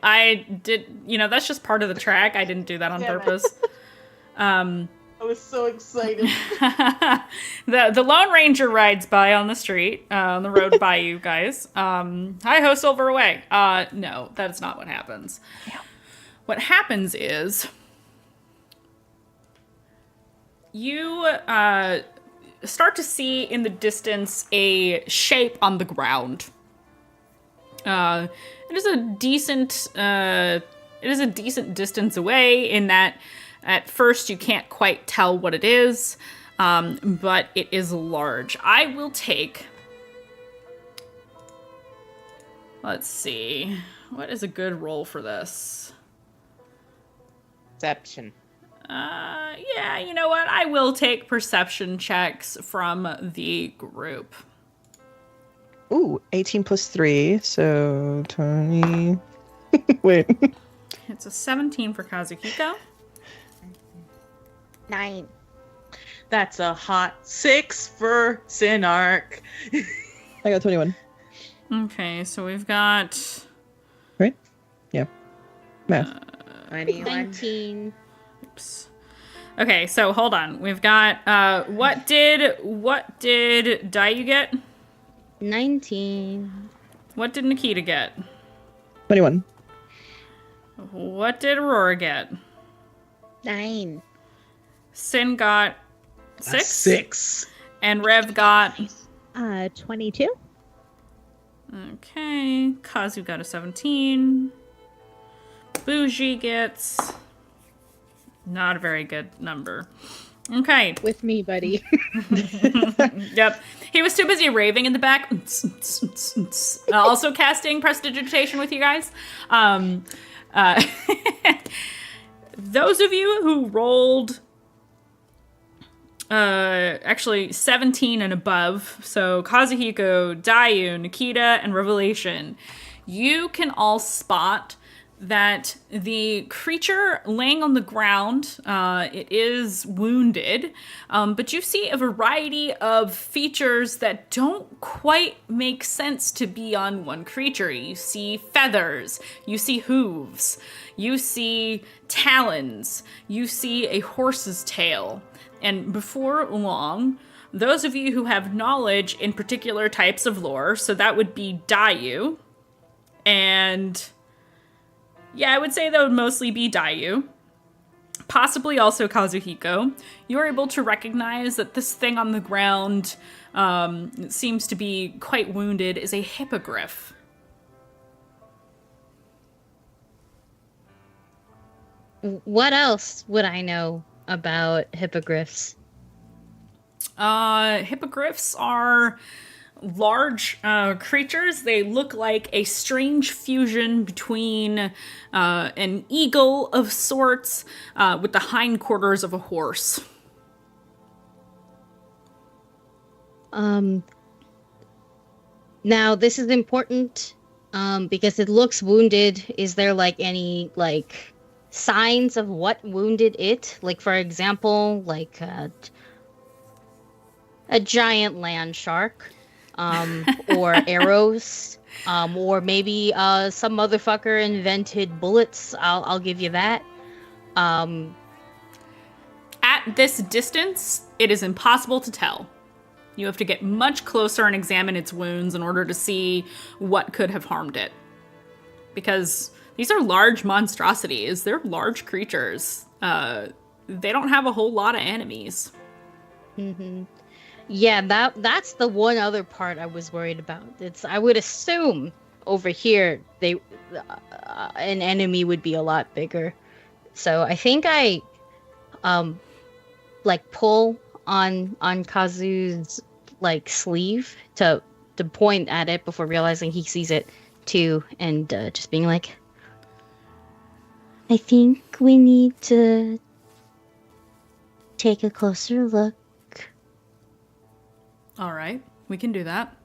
I did, that's just part of the track. I didn't do that on Damn it. purpose. I was so excited. The Lone Ranger rides by on the street, on the road by you guys. Hi ho, Silver away. No, that's not what happens. What happens is you start to see in the distance a shape on the ground. It is a decent distance away in that at first you can't quite tell what it is, but it is large. I will take, let's see, what is a good roll for this? Deception. Yeah, you know what? I will take perception checks from the group. Ooh, 18 plus 3, so 20. Wait. It's a 17 for Kazuhiko. 9. That's a hot 6 for Sinark. I got 21. Okay, so we've got... Right? Yeah. Math. 21. 19. Oops. Okay, so hold on. We've got, what did Dayu get? 19. What did Nikita get? 21. What did Aurora get? 9. Sin got 6? 6. And Rev got... 22. Okay, Kazu got a 17. Bougie gets... not a very good number. Okay. With me, buddy. Yep. He was too busy raving in the back. Also casting prestidigitation with you guys. Those of you who rolled actually 17 and above, so Kazuhiko, Dayu, Nikita, and Revelation, you can all spot that the creature laying on the ground, it is wounded, but you see a variety of features that don't quite make sense to be on one creature. You see feathers, you see hooves, you see talons, you see a horse's tail, and before long, those of you who have knowledge in particular types of lore, so that would be Dayu, and... yeah, I would say that would mostly be Dayu. Possibly also Kazuhiko. You're able to recognize that this thing on the ground seems to be quite wounded is a hippogriff. What else would I know about hippogriffs? Hippogriffs are... large creatures. They look like a strange fusion between an eagle of sorts with the hindquarters of a horse. Now this is important because it looks wounded. Is there like any signs of what wounded it? Like, for example, like a giant land shark. Or arrows, or maybe some motherfucker invented bullets. I'll give you that. At this distance, it is impossible to tell. You have to get much closer and examine its wounds in order to see what could have harmed it. Because these are large monstrosities. They're large creatures. They don't have a whole lot of enemies. Mm-hmm. Yeah, that's the one other part I was worried about. I would assume over here an enemy would be a lot bigger. So I think I pull on Kazu's sleeve to point at it before realizing he sees it too, and just being like, I think we need to take a closer look. All right, we can do that.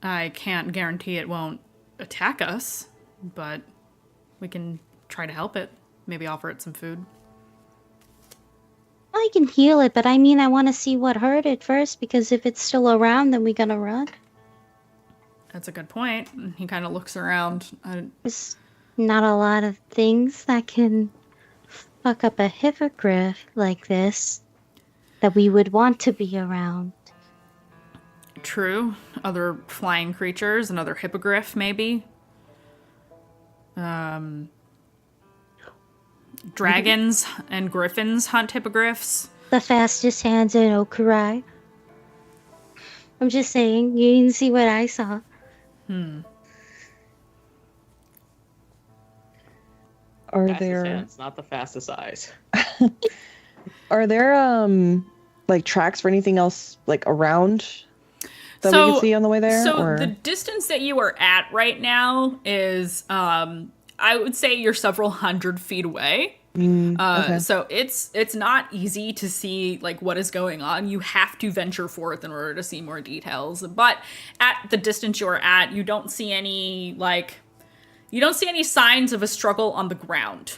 I can't guarantee it won't attack us, but we can try to help it. Maybe offer it some food. I can heal it, but I want to see what hurt it first, because if it's still around, then we gotta run. That's a good point. He kind of looks around. There's not a lot of things that can fuck up a hippogriff like this that we would want to be around. True. Other flying creatures, another hippogriff, maybe. Dragons and griffins hunt hippogriffs. The fastest hands in Okurai. I'm just saying, you didn't see what I saw. Are Fastest there hands, not the fastest eyes. are there tracks for anything else around that we can see on the way there? So the distance that you are at right now is I would say you're several hundred feet away. Okay. So it's not easy to see like what is going on. You have to venture forth in order to see more details. But at the distance you're at, you don't see any signs of a struggle on the ground.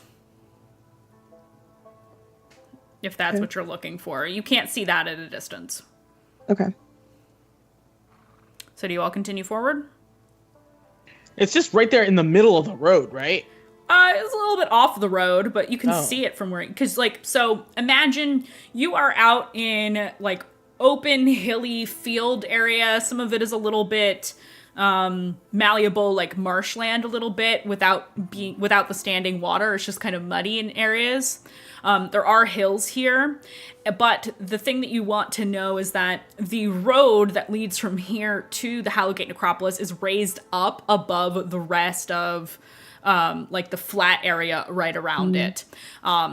If that's what you're looking for. You can't see that at a distance. Okay. So do you all continue forward? It's just right there in the middle of the road, right? It's a little bit off the road, but you can see it from where, because like, so imagine you are out in like open hilly field area. Some of it is a little bit malleable, like marshland a little bit without the standing water. It's just kind of muddy in areas. There are hills here, but the thing that you want to know is that the road that leads from here to the Hallowgate Necropolis is raised up above the rest of like the flat area right around it.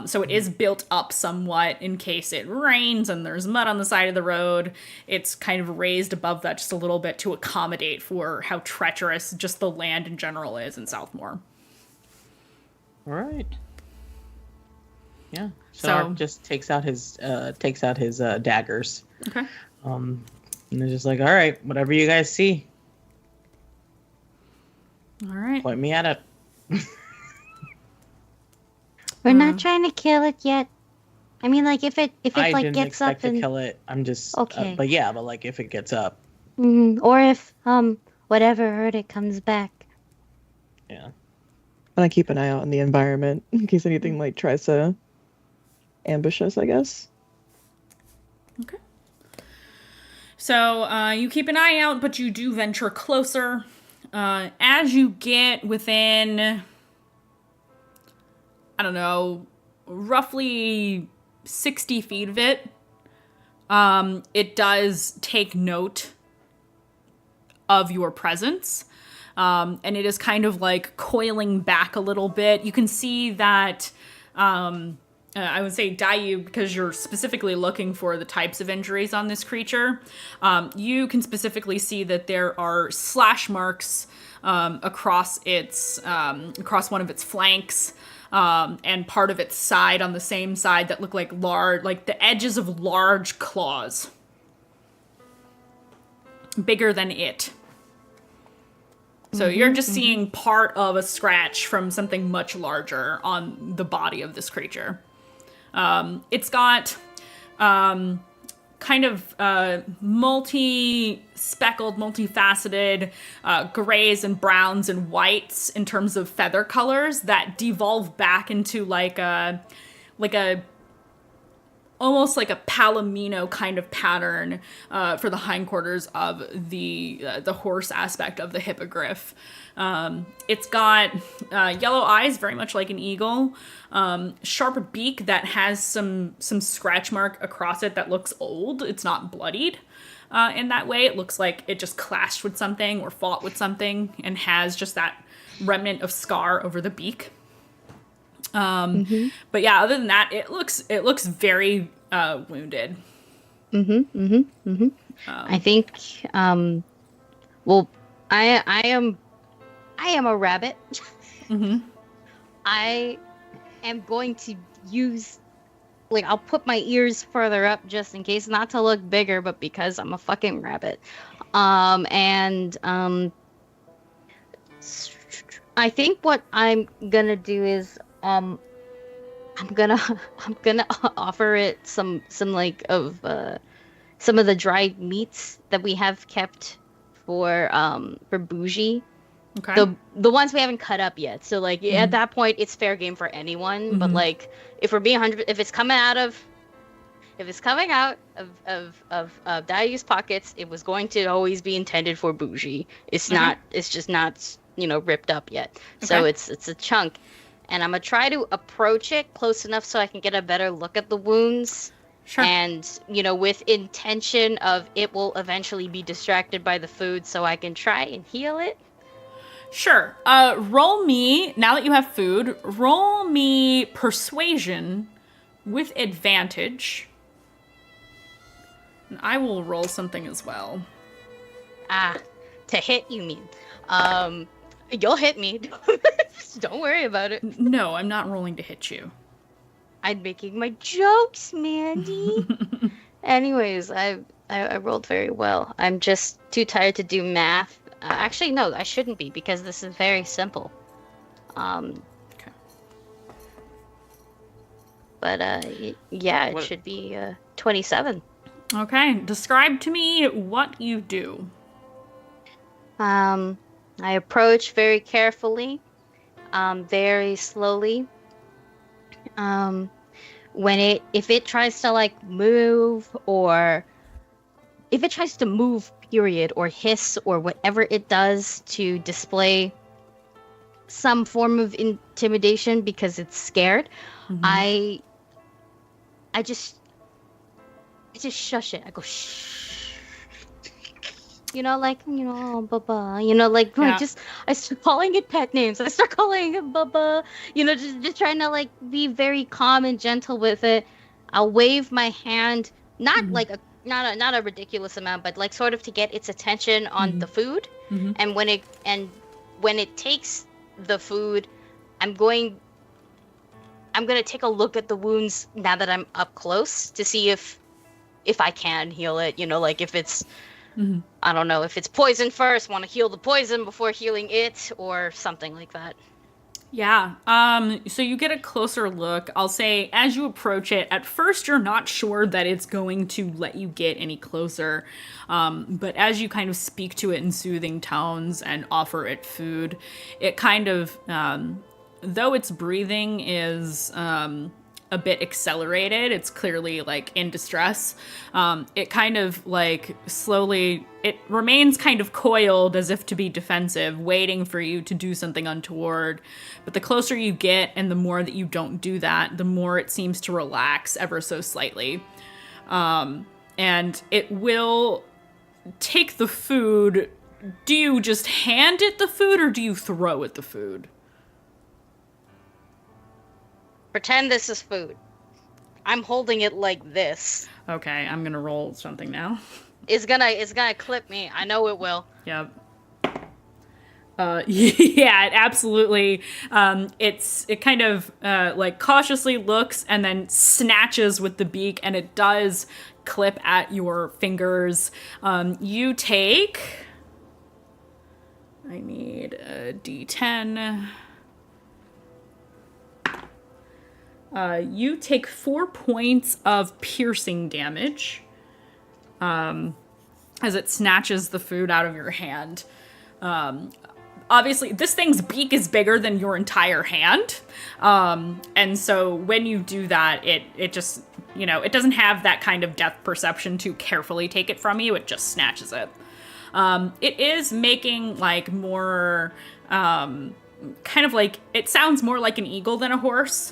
So it is built up somewhat in case it rains and there's mud on the side of the road. It's kind of raised above that just a little bit to accommodate for how treacherous just the land in general is in Southmore. All right. Yeah. So just takes out his daggers. Okay. And they're just like, all right, whatever you guys see, All right. point me at it. We're not trying to kill it yet. I mean, like if it I like didn't gets expect up to and kill it. I'm just Okay. but like if it gets up, or if whatever hurt it comes back. yeah. And I keep an eye out on the environment in case anything like tries to ambush us, I guess. Okay. So you keep an eye out, but you do venture closer. As you get within, I don't know, roughly 60 feet of it, it does take note of your presence. And it is kind of like coiling back a little bit. You can see that, I would say Dayu, because you're specifically looking for the types of injuries on this creature, you can specifically see that there are slash marks across one of its flanks, and part of its side on the same side that look like the edges of large claws. Bigger than it. So you're just seeing part of a scratch from something much larger on the body of this creature. It's got kind of multi-speckled, multifaceted grays and browns and whites in terms of feather colors that devolve back into like a almost like a palomino kind of pattern for the hindquarters of the horse aspect of the hippogriff. It's got yellow eyes, very much like an eagle, sharp beak that has some scratch mark across it that looks old. It's not bloodied in that way. It looks like it just clashed with something or fought with something and has just that remnant of scar over the beak. But yeah, other than that, it looks very wounded. I think well, I am a rabbit. I am going to use, like, I'll put my ears further up just in case, not to look bigger, but because I'm a fucking rabbit. I think what I'm gonna do is I'm gonna offer it some of the dried meats that we have kept for bougie. Okay. The ones we haven't cut up yet. So like at that point it's fair game for anyone. But like if we're being 100, if it's coming out of Dayu's pockets, it was going to always be intended for bougie. It's not. It's just not ripped up yet. Okay. So it's a chunk. And I'm going to try to approach it close enough so I can get a better look at the wounds. Sure. And, with intention of it will eventually be distracted by the food so I can try and heal it. Sure. Roll me, now that you have food, roll me persuasion with advantage. And I will roll something as well. To hit, you mean? You'll hit me. Don't worry about it. No, I'm not rolling to hit you. I'm making my jokes, Mandy. Anyways, I rolled very well. I'm just too tired to do math. Actually, no, I shouldn't be because this is very simple. Okay. But yeah, it should be 27. Okay, describe to me what you do. I approach very carefully, very slowly. If it tries to like move, or if it tries to move, period, or hiss, or whatever it does to display some form of intimidation because it's scared, I just shush it. I go shh. Baba. I start calling it pet names. I start calling it Baba. Just trying to like be very calm and gentle with it. I'll wave my hand, not not a ridiculous amount, but like sort of to get its attention on the food. And when it takes the food, I'm gonna take a look at the wounds now that I'm up close to see if I can heal it. If it's I don't know, if it's poison first, want to heal the poison before healing it, or something like that. Yeah. So you get a closer look. I'll say as you approach it, at first you're not sure that it's going to let you get any closer. But as you kind of speak to it in soothing tones and offer it food, it kind of, though its breathing is a bit accelerated, it's clearly like in distress. It kind of like slowly, it remains kind of coiled as if to be defensive, waiting for you to do something untoward. But the closer you get and the more that you don't do that, the more it seems to relax ever so slightly. And it will take the food. Do you just hand it the food or do you throw it the food? Pretend this is food. I'm holding it like this. Okay, I'm gonna roll something now. It's gonna clip me. I know it will. Yep. Yeah, it absolutely. It kind of like cautiously looks and then snatches with the beak, and it does clip at your fingers. You take. I need a D10. You take 4 points of piercing damage as it snatches the food out of your hand. Obviously, this thing's beak is bigger than your entire hand. And so when you do that, it just, it doesn't have that kind of depth perception to carefully take it from you. It just snatches it. It is making like more, kind of like, it sounds more like an eagle than a horse.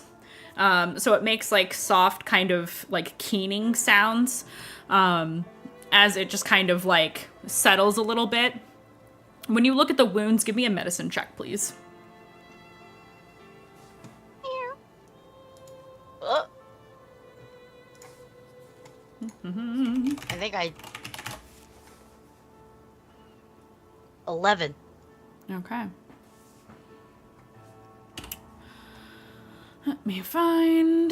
So it makes like soft kind of like keening sounds as it just kind of like settles a little bit. When you look at the wounds, give me a medicine check, please. I think 11. Okay. Let me find.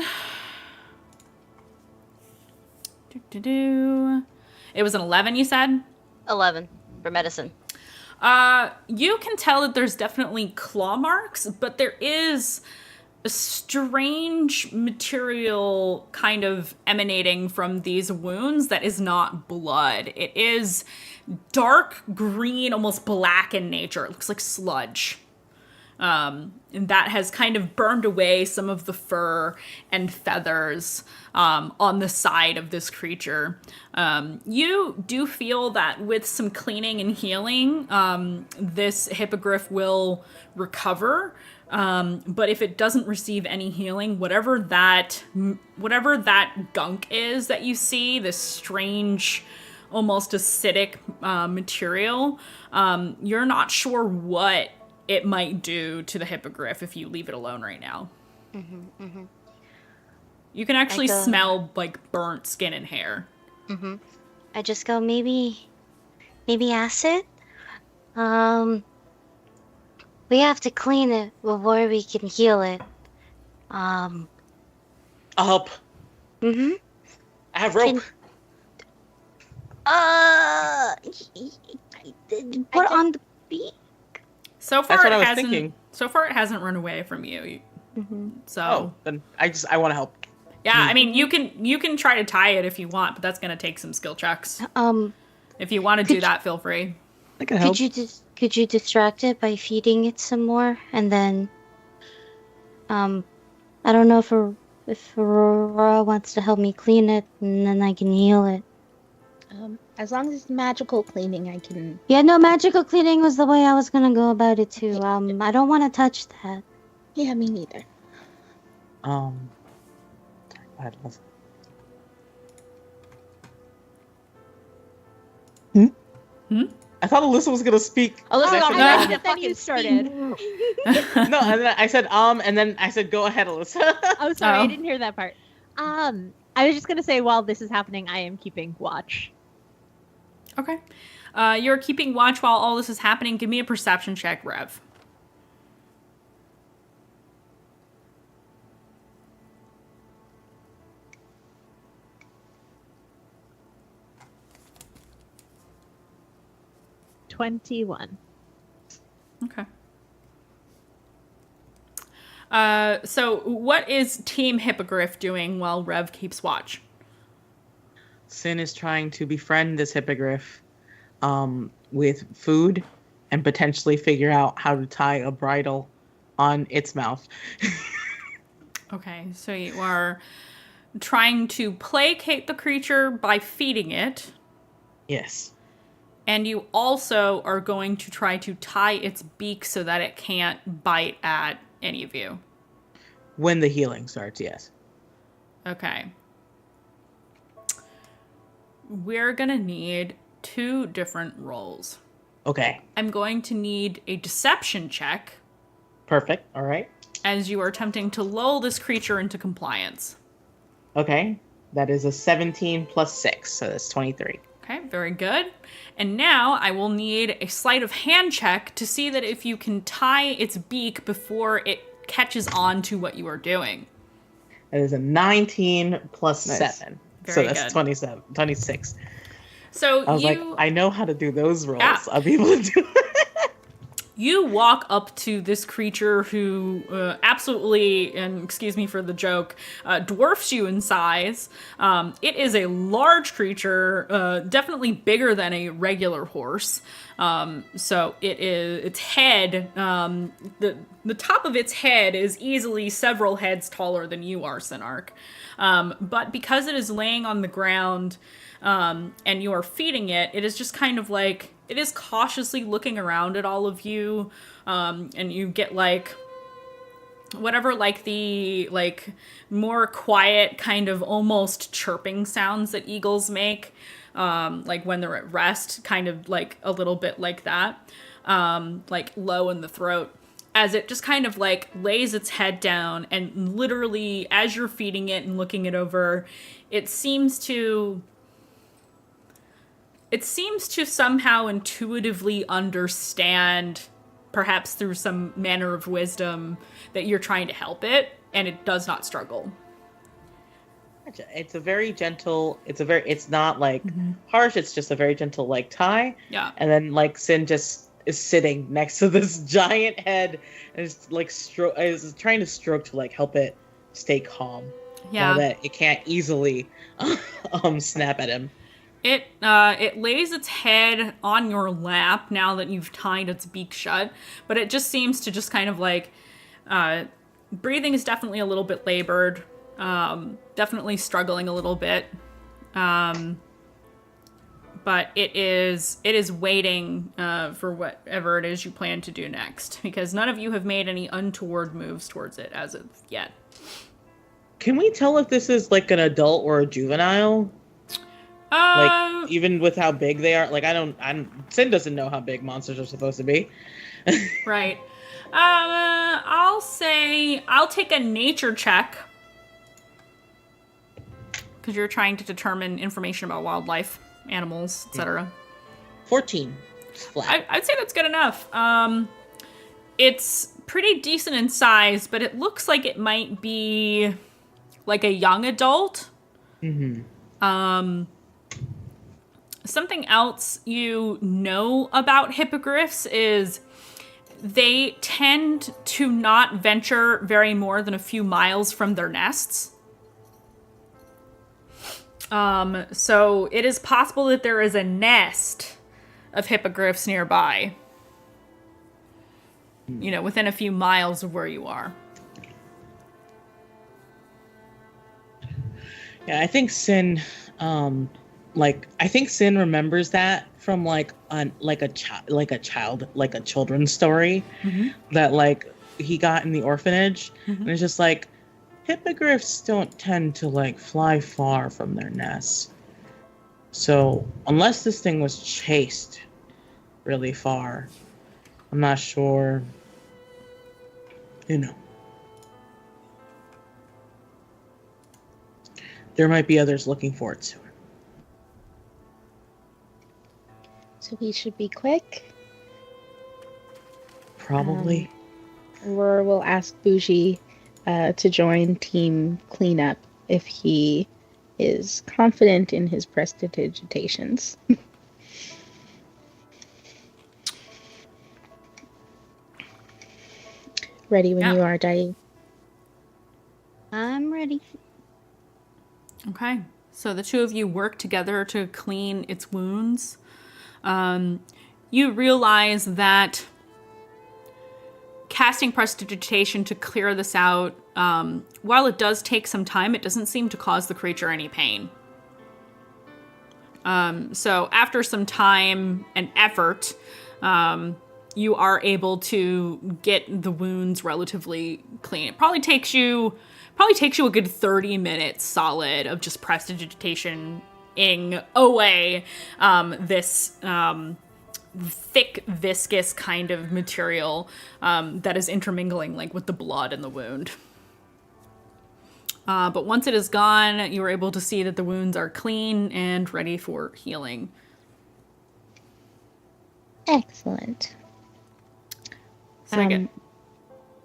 It was an 11, you said? 11 for medicine. You can tell that there's definitely claw marks, but there is a strange material kind of emanating from these wounds that is not blood. It is dark green, almost black in nature. It looks like sludge. And that has kind of burned away some of the fur and feathers on the side of this creature. You do feel that with some cleaning and healing, this hippogriff will recover. But if it doesn't receive any healing, whatever that gunk is that you see, this strange, almost acidic material, you're not sure what it might do to the hippogriff if you leave it alone right now. You can actually smell like burnt skin and hair. I just go, maybe acid? We have to clean it before we can heal it. I'll help. Mm-hmm. I have rope. Put on the beak. So far, That's what I was hasn't. thinking. So far, it hasn't run away from you. Mm-hmm. So. Oh, then I want to help. Yeah, I mean, you can try to tie it if you want, but that's gonna take some skill checks. If you want to do that, feel free. I can help. Could you distract it by feeding it some more, and then, I don't know if Aurora wants to help me clean it, and then I can heal it. As long as it's magical cleaning, I can. Yeah, no, magical cleaning was the way I was gonna go about it too. I don't want to touch that. Yeah, me neither. Go ahead, Melissa. I thought Alyssa was gonna speak. Alyssa, Then you started. No, and then I said and then I said go ahead, Alyssa. Oh, sorry, Oh. I didn't hear that part. I was just gonna say, while this is happening, I am keeping watch. Okay. You're keeping watch while all this is happening. Give me a perception check, Rev. $21. Okay. So what is Team Hippogriff doing while Rev keeps watch? Sin is trying to befriend this hippogriff with food and potentially figure out how to tie a bridle on its mouth. Okay, so you are trying to placate the creature by feeding it, Yes. and you also are going to try to tie its beak so that it can't bite at any of you. When the healing starts, yes. Okay. We're gonna need 2 different rolls. Okay. I'm going to need a deception check Perfect. All right. as you are attempting to lull this creature into compliance. Okay. That is a 17 plus 6, so that's 23. Okay, very good. And now I will need a sleight of hand check to see that if you can tie its beak before it catches on to what you are doing. That is a 19 plus Nice. 7. Very So that's good. 26. So I was you like, I know how to do those rolls. Yeah. I'll be able to do it. you walk up to this creature who absolutely, and excuse me for the joke, dwarfs you in size. It is a large creature, definitely bigger than a regular horse. So its head, the top of its head is easily several heads taller than you are, Sinark. But because it is laying on the ground, and you are feeding it, it is just kind of like, it is cautiously looking around at all of you, and you get like whatever, like the like more quiet kind of almost chirping sounds that eagles make, like when they're at rest, kind of like a little bit like that, like low in the throat, as it just kind of like lays its head down, and literally as you're feeding it and looking it over, it seems to somehow intuitively understand, perhaps through some manner of wisdom, that you're trying to help it, and it does not struggle. It's a very gentle, it's not like harsh, it's just a very gentle like tie. Yeah. And then like Sin just is sitting next to this giant head and is like is trying to stroke to like help it stay calm. Yeah. Now that it can't easily snap at him. It lays its head on your lap now that you've tied its beak shut, but it just seems to just kind of like, breathing is definitely a little bit labored, definitely struggling a little bit, but it is waiting for whatever it is you plan to do next, because none of you have made any untoward moves towards it as of yet. Can we tell if this is like an adult or a juvenile? Like, even with how big they are, like Sin doesn't know how big monsters are supposed to be. Right. I'll take a nature check, because you're trying to determine information about wildlife, animals, etc. 14. Flat. I'd say that's good enough. it's pretty decent in size, but it looks like it might be like a young adult. Something else you know about hippogriffs is they tend to not venture very more than a few miles from their nests. So it is possible that there is a nest of hippogriffs nearby. You know, within a few miles of where you are. Yeah, I think Sin, Sin remembers that from like a children's story that like he got in the orphanage, and it's just like hippogriffs don't tend to like fly far from their nests. So unless this thing was chased really far, I'm not sure. You know. There might be others looking for it soon. So we should be quick. Probably. Or we'll ask Bougie to join Team Cleanup if he is confident in his prestidigitations. Ready when you are, Dai. I'm ready. Okay. So the two of you work together to clean its wounds. You realize that casting prestidigitation to clear this out, while it does take some time, it doesn't seem to cause the creature any pain. So after some time and effort, you are able to get the wounds relatively clean. It probably takes you a good 30 minutes solid of just prestidigitation-ing away this thick, viscous kind of material that is intermingling like with the blood in the wound. But once it is gone, you are able to see that the wounds are clean and ready for healing. Excellent. Second.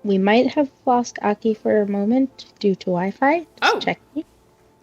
We might have lost Aki for a moment due to Wi-Fi. Just checking.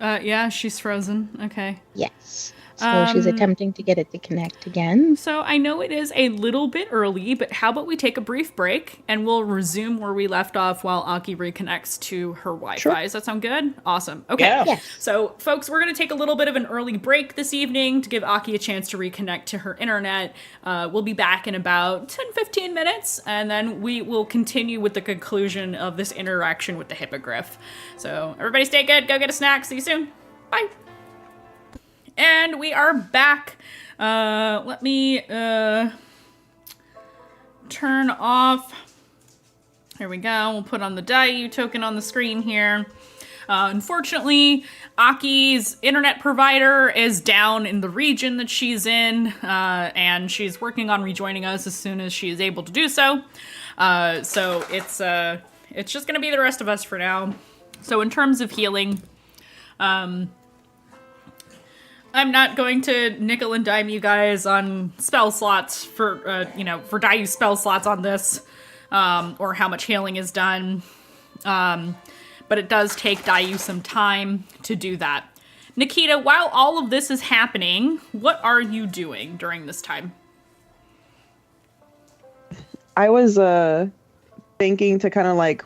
Yeah, she's frozen. Okay. Yes. So she's attempting to get it to connect again. So I know it is a little bit early, but how about we take a brief break and we'll resume where we left off while Aki reconnects to her Wi-Fi. Sure. Does that sound good? Awesome. Okay. Yeah. Yes. So folks, we're going to take a little bit of an early break this evening to give Aki a chance to reconnect to her internet. We'll be back in about 10-15 minutes, and then we will continue with the conclusion of this interaction with the hippogriff. So everybody stay good. Go get a snack. See you soon. Bye. And we are back. Let me turn off. Here we go. We'll put on the Dayu token on the screen here. Unfortunately, Aki's internet provider is down in the region that she's in, and she's working on rejoining us as soon as she is able to do so. So it's just gonna be the rest of us for now. So in terms of healing, I'm not going to nickel and dime you guys on spell slots for Dayu spell slots on this, or how much healing is done. But it does take Dayu some time to do that. Nikita, while all of this is happening, what are you doing during this time? I was thinking to kind of like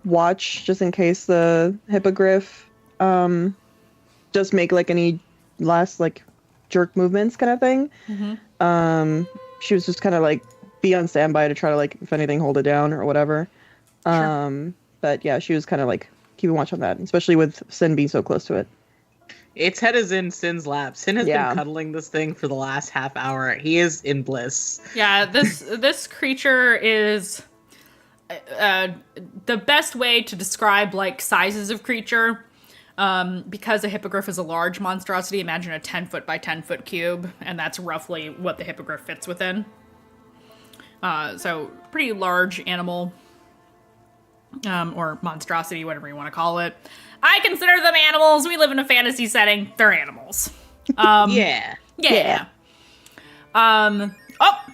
watch just in case the hippogriff just make like any last like jerk movements kind of thing. She was just kind of like be on standby to try to like if anything hold it down or whatever. Sure. But yeah, she was kind of like keeping watch on that, especially with Sin being so close to it. Its head is in Sin's lap. Sin has been cuddling this thing for the last half hour. He is in bliss. Yeah, this creature is the best way to describe like sizes of creature. Because a hippogriff is a large monstrosity, imagine a 10-foot by 10-foot cube, and that's roughly what the hippogriff fits within. So pretty large animal, or monstrosity, whatever you want to call it. I consider them animals. We live in a fantasy setting. They're animals. Yeah. Oh,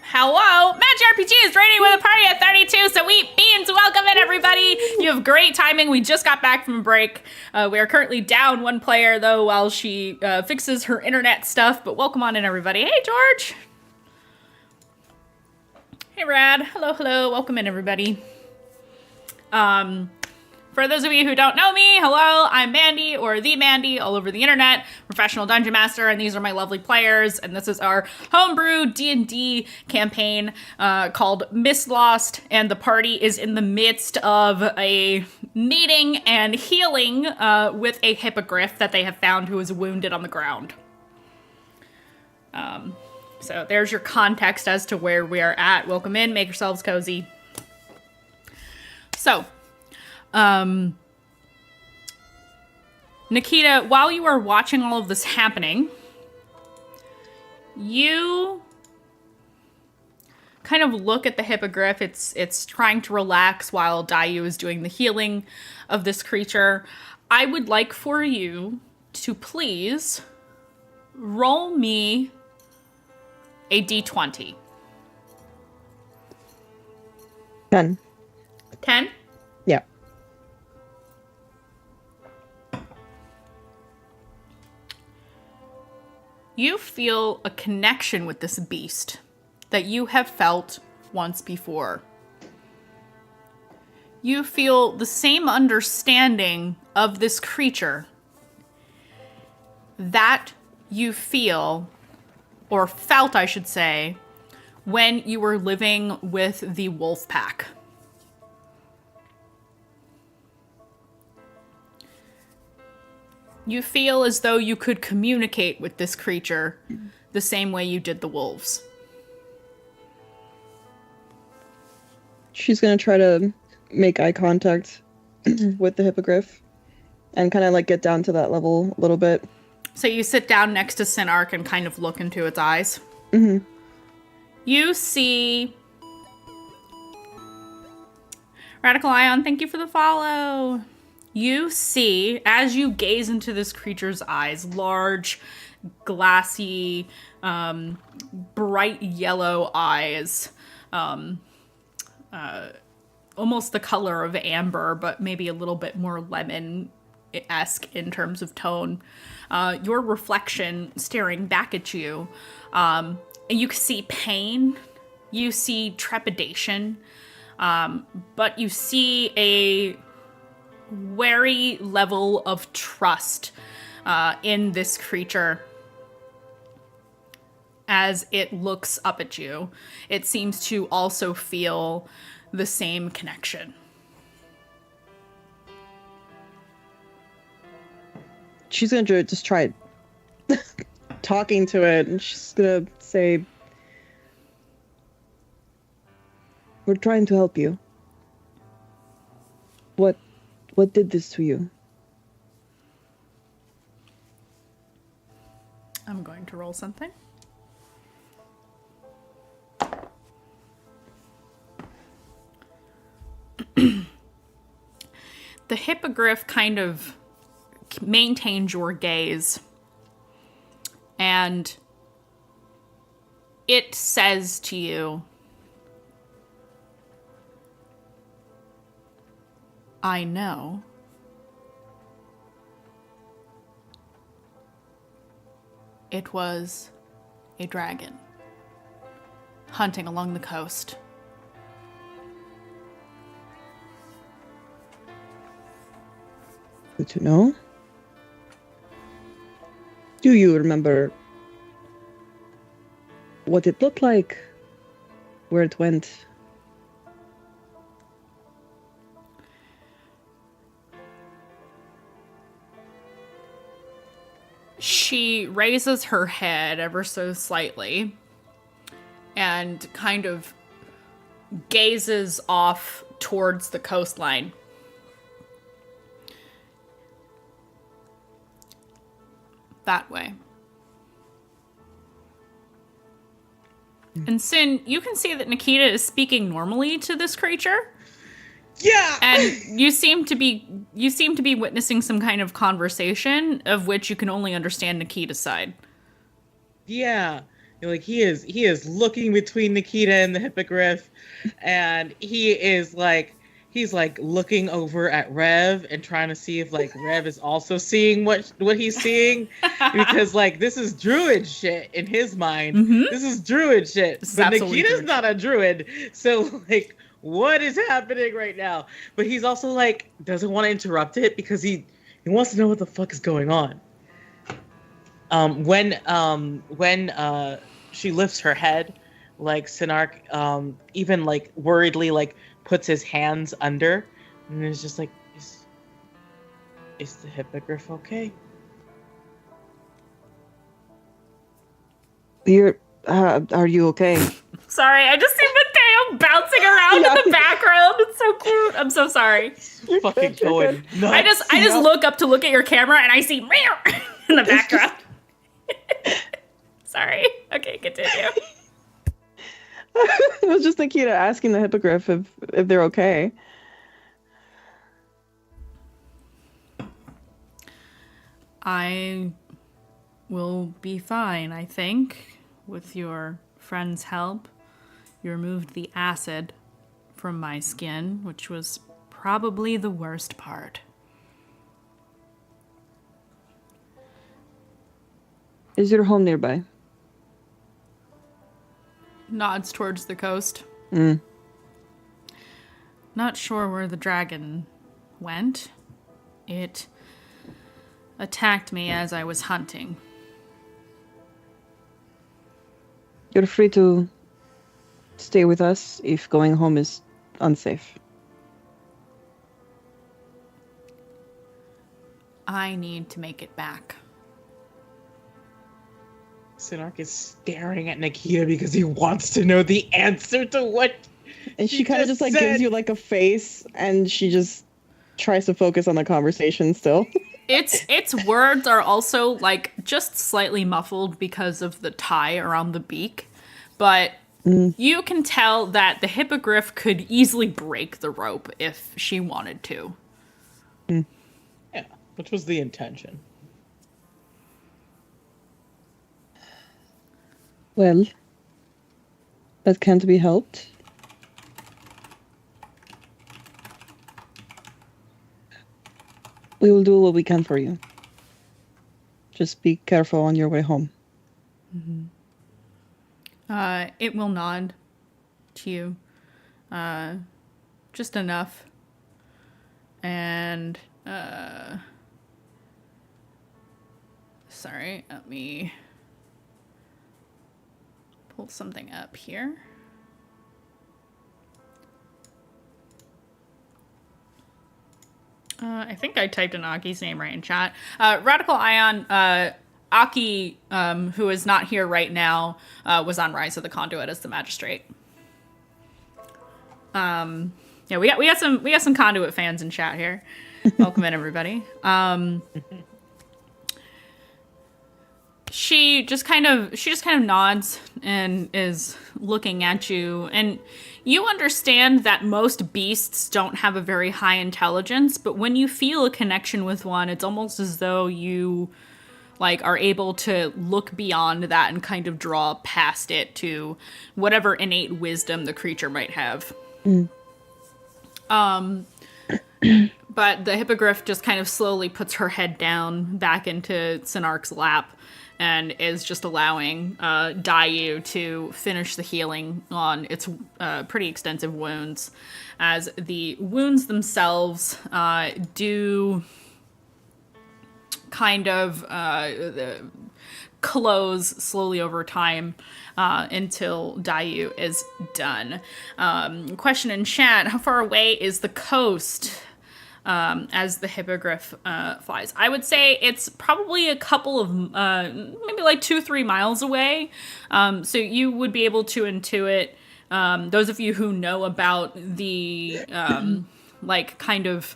Hello, Magic RPG is raiding with a party of 32, so eat beans. Welcome in, everybody. You have great timing. We just got back from a break. We are currently down one player, though, while she fixes her internet stuff, but welcome on in, everybody. Hey, George. Hey, Rad. Hello, hello. Welcome in, everybody. For those of you who don't know me, hello, I'm Mandy, or the Mandy, all over the internet, professional dungeon master, and these are my lovely players, and this is our homebrew D&D campaign called Mistlost, and the party is in the midst of a meeting and healing with a hippogriff that they have found who is wounded on the ground. So there's your context as to where we are at. Welcome in, make yourselves cozy. So, Nikita, while you are watching all of this happening, you kind of look at the hippogriff. It's trying to relax while Dayu is doing the healing of this creature. I would like for you to please roll me a d20. 10. 10? Yeah. You feel a connection with this beast that you have felt once before. You feel the same understanding of this creature that you feel, or felt, I should say, when you were living with the wolf pack. You feel as though you could communicate with this creature the same way you did the wolves. She's gonna try to make eye contact with the hippogriff and kind of like get down to that level a little bit. So you sit down next to Sinark and kind of look into its eyes. Mm-hmm. You see... Radical Ion, thank you for the follow. You see, as you gaze into this creature's eyes, large, glassy, bright yellow eyes, almost the color of amber, but maybe a little bit more lemon-esque in terms of tone. Your reflection staring back at you, and you can see pain, you see trepidation, but you see a wary level of trust in this creature as it looks up at you. It seems to also feel the same connection. She's gonna just try talking to it, and she's gonna say, "We're trying to help you. What did this to you?" I'm going to roll something. The hippogriff kind of maintains your gaze, and it says to you, "I know. It was a dragon hunting along the coast." Good to know. Do you remember what it looked like? Where it went? She raises her head ever so slightly and kind of gazes off towards the coastline. That way. And Sin, you can see that Nikita is speaking normally to this creature. Yeah. And you seem to be witnessing some kind of conversation of which you can only understand Nikita's side. Yeah. Like he is looking between Nikita and the Hippogriff, and he's like looking over at Rev and trying to see if like Rev is also seeing what he's seeing, because like this is druid shit in his mind. Mm-hmm. This is druid shit, but Nikita's druid. not a druid, so like what is happening right now? But he's also like doesn't want to interrupt it because he wants to know what the fuck is going on. When she lifts her head, like Sinark even like worriedly like puts his hands under, and is just like, is the Hippogriff okay? Are you okay? Sorry, I just see Mateo bouncing around in the background. It's so cute. I'm so sorry. Fucking going nuts. I just look up to look at your camera and I see meow in the background. Sorry. Okay, continue. It was just Nikita asking the Hippogriff if they're okay. I will be fine, I think, with your friend's help. You removed the acid from my skin, which was probably the worst part. Is your home nearby? Nods towards the coast. Not sure where the dragon went. It attacked me as I was hunting. You're free to stay with us if going home is unsafe. I need to make it back. Sinark is staring at Nikita because he wants to know the answer to what. And she kind of just like gives you like a face, and she just tries to focus on the conversation still. Its words are also like just slightly muffled because of the tie around the beak, but you can tell that the Hippogriff could easily break the rope if she wanted to. Yeah, which was the intention. Well, that can't be helped. We will do what we can for you. Just be careful on your way home. Mm-hmm. It will nod to you. Just enough. And, sorry, let me pull something up here. I think I typed in Aki's name right in chat. Radical Ion, Aki, who is not here right now, was on Rise of the Conduit as the magistrate. Yeah, we got some Conduit fans in chat here. Welcome in, everybody. She just kind of nods and is looking at you, and you understand that most beasts don't have a very high intelligence, but when you feel a connection with one, it's almost as though you like are able to look beyond that and kind of draw past it to whatever innate wisdom the creature might have. But the Hippogriff just kind of slowly puts her head down back into Sinark's lap and is just allowing Dayu to finish the healing on its pretty extensive wounds, as the wounds themselves do kind of close slowly over time until Dayu is done. Question in chat: how far away is the coast as the Hippogriff flies? I would say it's probably a couple of maybe like 2-3 miles away. So you would be able to intuit, those of you who know about the like kind of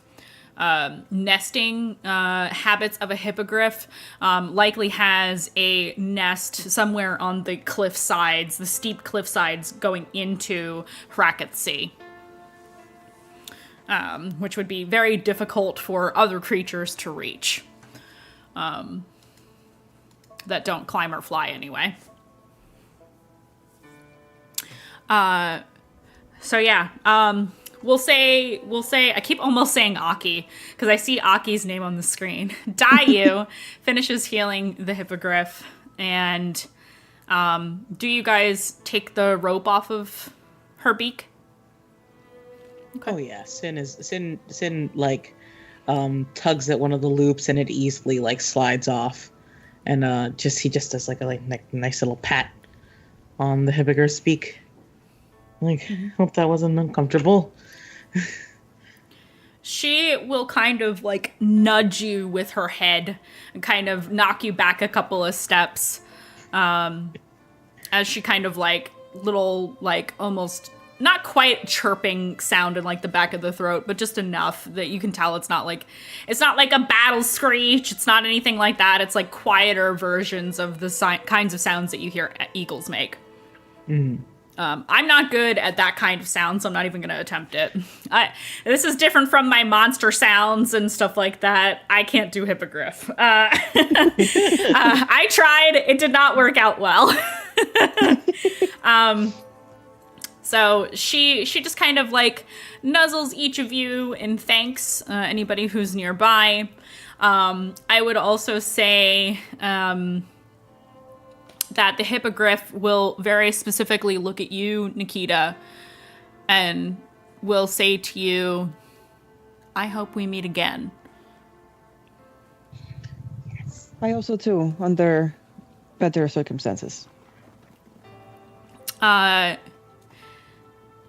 nesting habits of a hippogriff, likely has a nest somewhere on the cliff sides, the steep cliff sides going into Hracket Sea. Which would be very difficult for other creatures to reach. That don't climb or fly anyway. So yeah, we'll say I keep almost saying Aki because I see Aki's name on the screen. Dayu finishes healing the hippogriff, and do you guys take the rope off of her beak? Okay. Oh yeah, Sin like tugs at one of the loops and it easily like slides off, and he just does like a nice little pat on the hippogriff's beak. Like, hope that wasn't uncomfortable. She will kind of like nudge you with her head and kind of knock you back a couple of steps, as she kind of like little like almost not quite chirping sound in like the back of the throat, but just enough that you can tell it's not like a battle screech. It's not anything like that. It's like quieter versions of the kinds of sounds that you hear eagles make. Mm. I'm not good at that kind of sound, so I'm not even going to attempt it. This is different from my monster sounds and stuff like that. I can't do hippogriff. I tried. It did not work out well. So she just kind of like nuzzles each of you and thanks anybody who's nearby. I would also say that the hippogriff will very specifically look at you, Nikita, and will say to you, I hope we meet again. Yes. I also too, under better circumstances.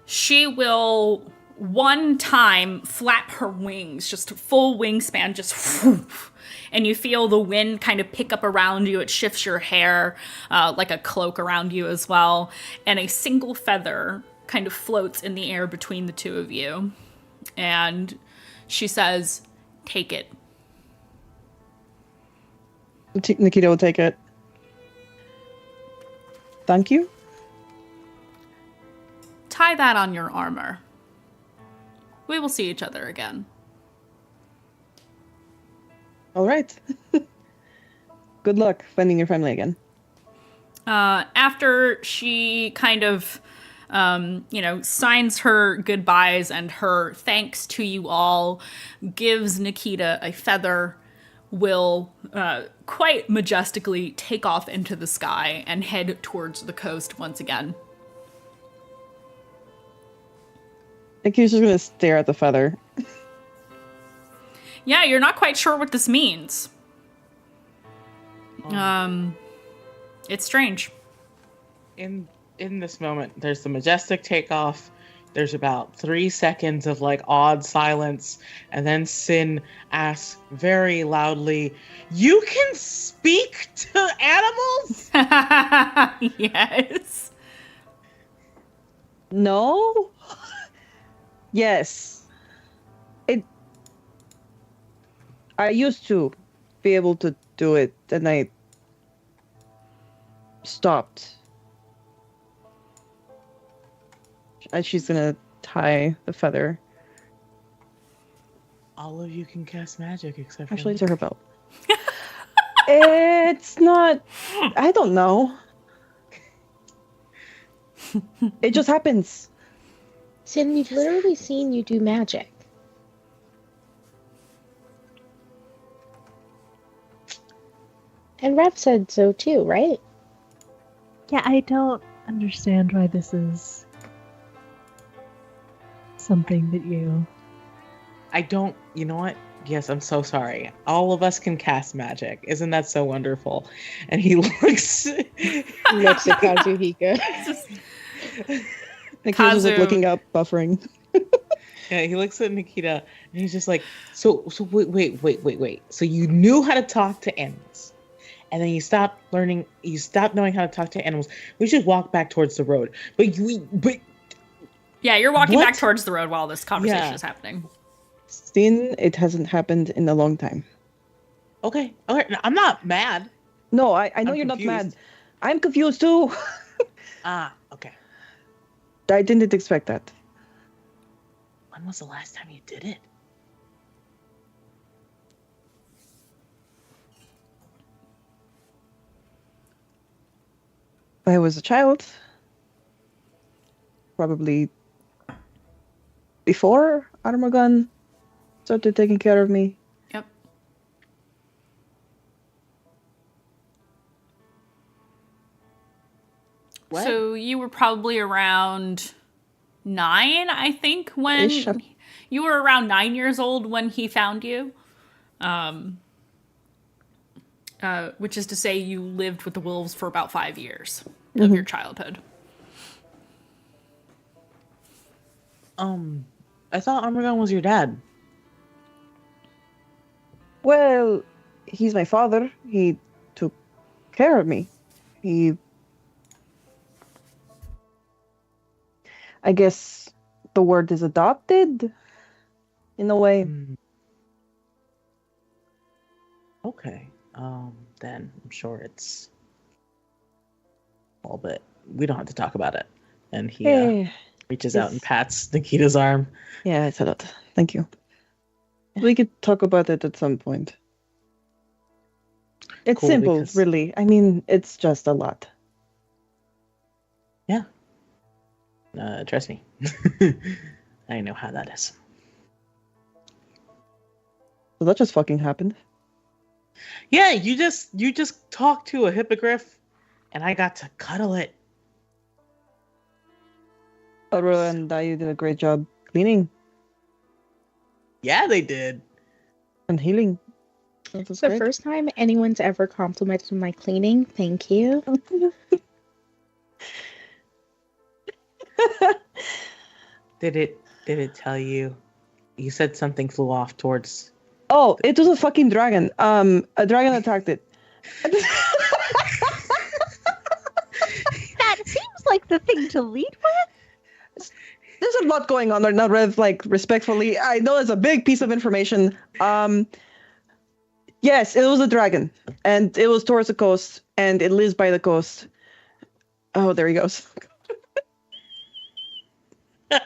She will one time flap her wings, just full wingspan, just whoosh, and you feel the wind kind of pick up around you. It shifts your hair like a cloak around you as well. And a single feather kind of floats in the air between the two of you. And she says, take it. Nikita will take it. Thank you. Tie that on your armor. We will see each other again. All right. Good luck finding your family again. After she kind of, signs her goodbyes and her thanks to you all, gives Nikita a feather, will quite majestically take off into the sky and head towards the coast once again. Nikita's just gonna stare at the feather. Yeah, you're not quite sure what this means. It's strange. In this moment, there's the majestic takeoff. There's about 3 seconds of like odd silence, and then Sin asks very loudly, "You can speak to animals?" Yes. No. Yes. I used to be able to do it, and I stopped. And she's gonna tie the feather. All of you can cast magic except for Actually, me. to her belt. It's not. I don't know. It just happens. Sin, we've literally seen you do magic. And Rev said so too, right? Yeah, I don't understand why this is something that you... I don't, you know what? Yes, I'm so sorry. All of us can cast magic. Isn't that so wonderful? And he looks... Looks at Kazuhika. Nikita's like looking up, buffering. Yeah, he looks at Nikita and he's just like, so wait. So you knew how to talk to animals, and then you stopped knowing how to talk to animals. We should walk back towards the road. But yeah, you're walking What? back towards the road while this conversation Yeah. is happening. Sin, it hasn't happened in a long time. okay, I'm not mad. No, I know I'm you're confused. not mad. I'm confused too. Okay. I didn't expect that. When was the last time you did it? I was a child. probably before Armagon started taking care of me. Yep. What? So you were probably around 9, I think, when Ish. you were around 9 years old when he found you. Which is to say you lived with the wolves for about 5 years of your childhood. I thought Armagon was your dad. Well, he's my father. He took care of me. I guess the word is adopted, in a way. Okay. Then I'm sure it's all, but we don't have to talk about it. And he reaches out and pats Nikita's arm. Yeah, it's a lot. Thank you. We could talk about it at some point. It's Cool, simple, because- really. I mean, it's just a lot. Yeah. Trust me. I know how that is. So that just fucking happened. Yeah, you just talked to a hippogriff, and I got to cuddle it. Aurora and you did a great job cleaning Yeah, they did. and healing. That was It's the great. first time anyone's ever complimented my cleaning. Thank you. Did it tell you? You said something flew off towards. Oh, it was a fucking dragon. A dragon attacked it. That seems like the thing to lead with. There's a lot going on there. Now, Rev, like, respectfully, I know it's a big piece of information. Yes, it was a dragon, and it was towards the coast, and it lives by the coast. Oh, there he goes. I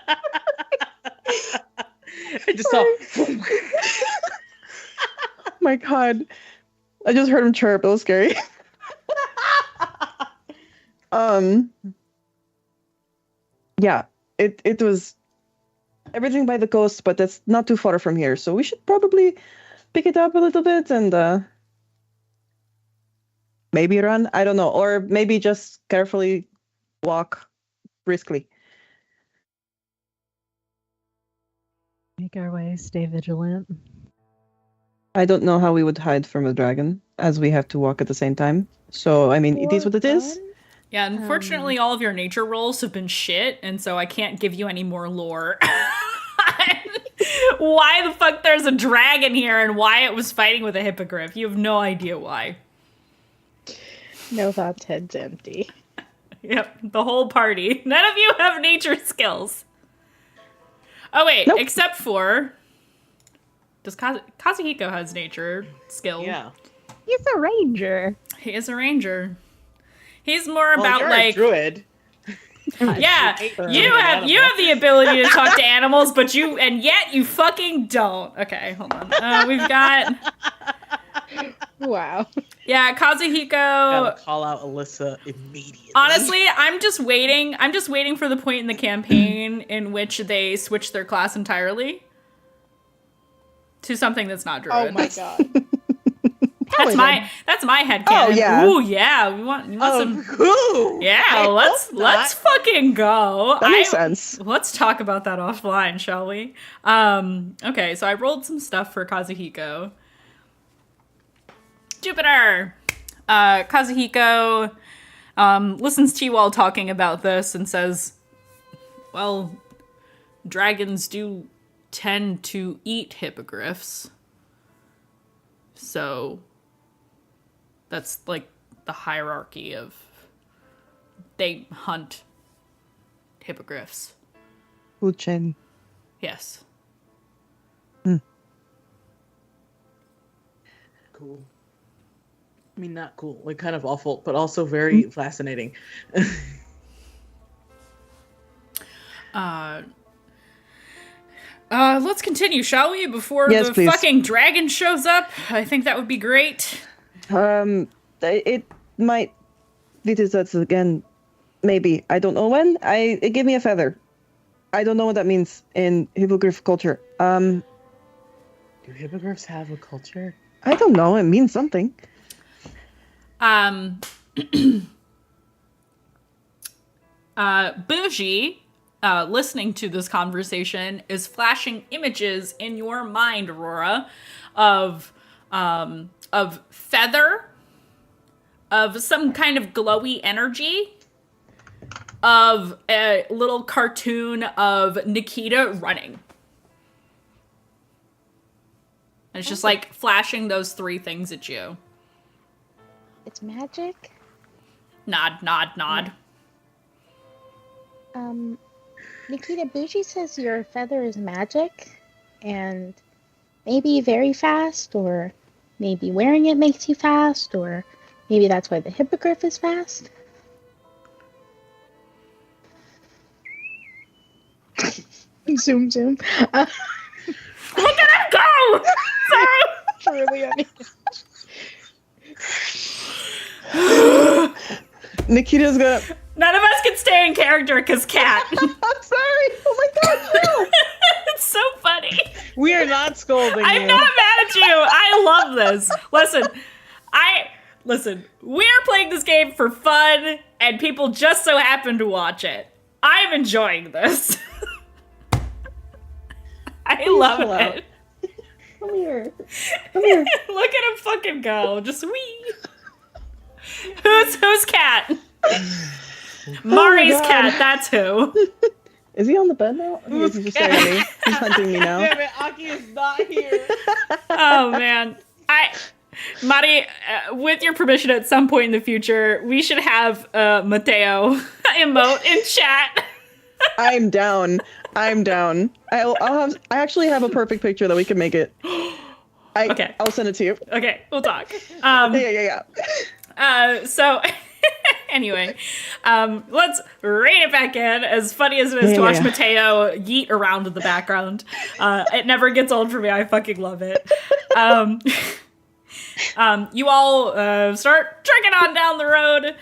just saw. My God, I just heard him chirp. It was scary. Yeah, it was everything by the coast, but that's not too far from here, so we should probably pick it up a little bit and maybe run. I don't know, or maybe just carefully walk briskly. Make our way, stay vigilant. I don't know how we would hide from a dragon, as we have to walk at the same time. So, I mean, it is what it is. Yeah, unfortunately, all of your nature rolls have been shit, and so I can't give you any more lore. Why the fuck there's a dragon here and why it was fighting with a hippogriff. You have no idea why. No thoughts, head's empty. Yep, the whole party. None of you have nature skills. Oh wait, Nope. except for... Does Kazuhiko has nature skill? Yeah. He's a ranger. He is a ranger. He's more Well, about you're like... a druid. Yeah, For you an have the ability to talk to animals, but yet you fucking don't. Okay, hold on. We've got Wow. Kazuhiko. Gotta call out Alyssa immediately. Honestly, I'm just waiting for the point in the campaign in which they switch their class entirely to something that's not druid. Oh my god. That's my headcanon. Oh, yeah. Ooh, yeah. You want some? Cool. Yeah, I let's hope not. fucking go. That makes sense. Let's talk about that offline, shall we? Okay, so I rolled some stuff for Kazuhiko. Jupiter! Kazuhiko listens to you all talking about this and says, well, dragons do tend to eat hippogriffs. So that's like the hierarchy of they hunt hippogriffs. Food chain. Yes. Cool. I mean, not cool. Like, kind of awful, but also very fascinating. Let's continue, shall we? Before Yes, the please. fucking dragon shows up. I think that would be great. It might visit us again Maybe. I don't know when. It gave me a feather. I don't know what that means in Hippogriff culture. Do hippogriffs have a culture? I don't know. It means something. Bougie, listening to this conversation, is flashing images in your mind, Aurora, of feather, of some kind of glowy energy, of a little cartoon of Nikita running. And it's just like flashing those three things at you. It's magic. Nod, nod, nod. Nikita, Bougie says your feather is magic, and maybe very fast, or maybe wearing it makes you fast, or maybe that's why the hippogriff is fast. Zoom, zoom. Look at him go! Sorry. Really, I mean. Nikita's gonna. None of us can stay in character because Cat. I'm sorry. Oh my god, no. It's so funny. We are not scolding I'm you. not mad at you. I love this. Listen, we're playing this game for fun, and people just so happen to watch it. I'm enjoying this. I love chill out. it. Come here. Come here. Look at him fucking go. Just wee. Who's Cat? Mari's God. Cat, that's who. Is he on the bed now? Who's He's just staring at me. He's hunting me now. Damn it, Aki is not here. Oh man. Mari, with your permission at some point in the future, we should have Mateo emote in chat. I'm down. I actually have a perfect picture that we can make it. Okay. I'll send it to you. Okay, we'll talk. Yeah. So anyway, let's rein it back in. As funny as it is to watch Mateo yeet around in the background, it never gets old for me. I fucking love it. You all start trekking on down the road.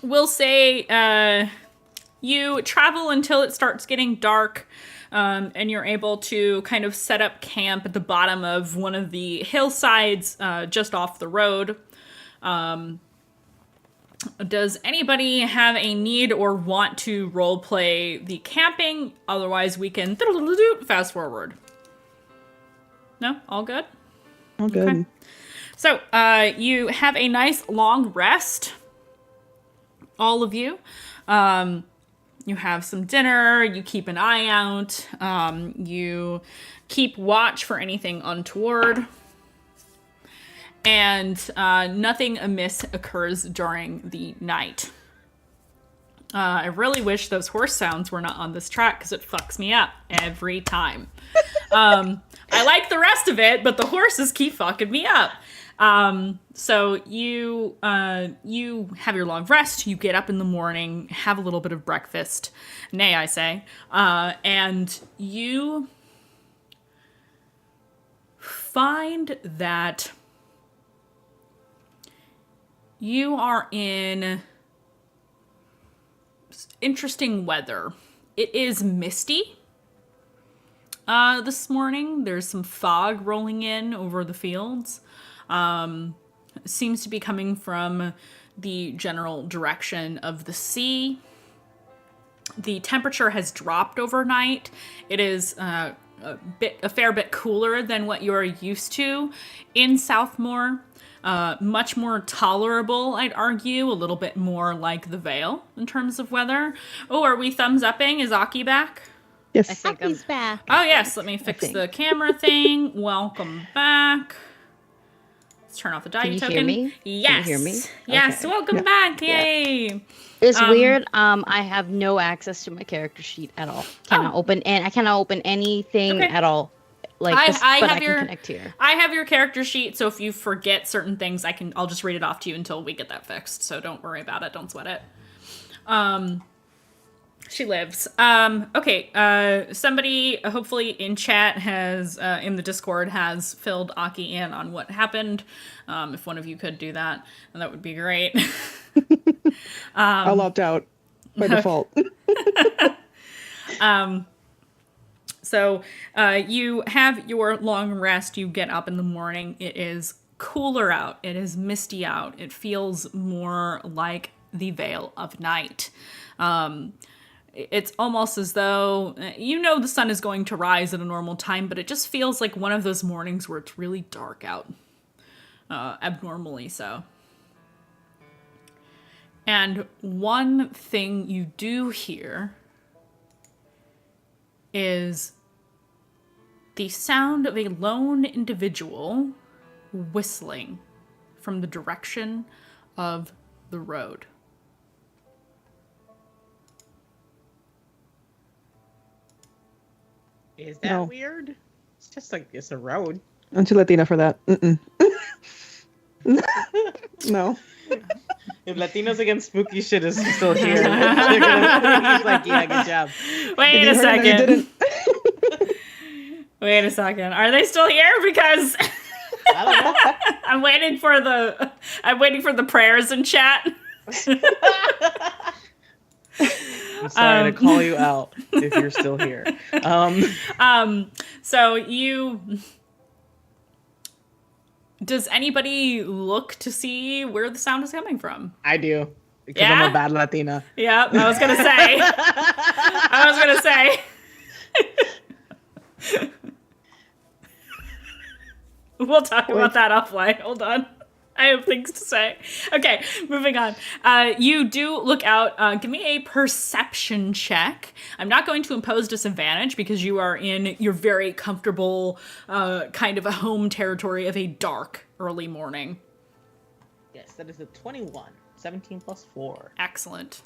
We'll say you travel until it starts getting dark. And you're able to kind of set up camp at the bottom of one of the hillsides just off the road. Does anybody have a need or want to roleplay the camping? Otherwise, we can fast forward. No? All good? All good. Okay. So, you have a nice long rest. All of you. You have some dinner, you keep an eye out, you keep watch for anything untoward, and nothing amiss occurs during the night. I really wish those horse sounds were not on this track because it fucks me up every time. I like the rest of it, but the horses keep fucking me up. So you have your long rest, you get up in the morning, have a little bit of breakfast, nay, I say, and you find that you are in interesting weather. It is misty. This morning, there's some fog rolling in over the fields. Seems to be coming from the general direction of the sea. The temperature has dropped overnight. It is a fair bit cooler than what you're used to in Southmore. Much more tolerable, I'd argue. A little bit more like the Vale in terms of weather. Oh, are we thumbs upping? Is Aki back? Yes. I think I'm He's back. Oh, yes. Let me fix the camera thing. Welcome back. Let's turn off the Can dive you token. hear me? Yes. Can you hear me? Yes. Okay. Welcome back. Yay. It's weird. I have no access to my character sheet at all. I cannot open anything Okay. at all. Like, I but have I your- can connect here. I have your character sheet, so if you forget certain things, I'll just read it off to you until we get that fixed. So don't worry about it. Don't sweat it. She lives. Okay. Somebody hopefully in chat has in the Discord has filled Aki in on what happened. If one of you could do that, then that would be great. I'll opt out by default. So you have your long rest. You get up in the morning. It is cooler out. It is misty out. It feels more like the veil of night. It's almost as though, the sun is going to rise at a normal time, but it just feels like one of those mornings where it's really dark out. Abnormally so. And one thing you do hear is the sound of a lone individual whistling from the direction of the road. Is that weird? It's just like, it's a road. I'm too Latina for that. No. If Latinos Against Spooky Shit is still here, they're gonna, he's like, yeah, good job. Wait a second. Wait a second. Are they still here? Because I don't know. I'm waiting for the prayers in chat. I'm sorry to call you out if you're still here. So does anybody look to see where the sound is coming from? I do. Because I'm a bad Latina. Yeah, I was gonna say. We'll talk about that offline. Hold on. I have things to say. Okay, moving on. You do look out. Give me a perception check. I'm not going to impose disadvantage because you are in your very comfortable kind of a home territory of a dark early morning. Yes, that is a 21. 17 plus 4. Excellent.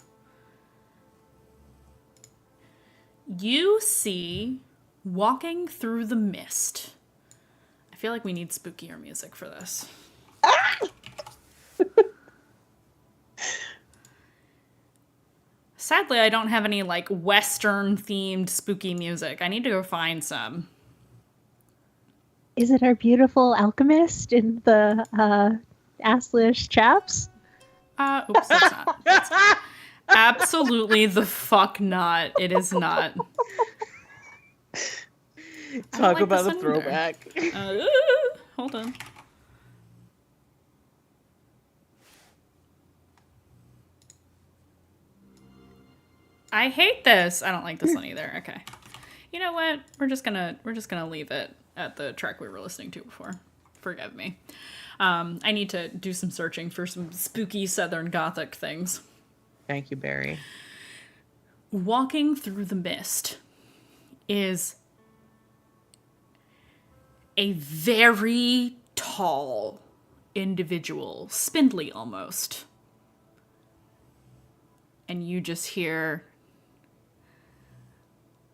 You see, walking through the mist. I feel like we need spookier music for this. Sadly, I don't have any like Western themed spooky music. I need to go find some. Is it our beautiful alchemist in the assless chaps? Oops, that's not. That's absolutely the fuck not. It is not. Talk like about this the one throwback. Hold on. I hate this. I don't like this one either. Okay. You know what? We're just gonna leave it at the track we were listening to before. Forgive me. I need to do some searching for some spooky Southern Gothic things. Thank you, Barry. Walking through the mist is a very tall individual, spindly almost. And you just hear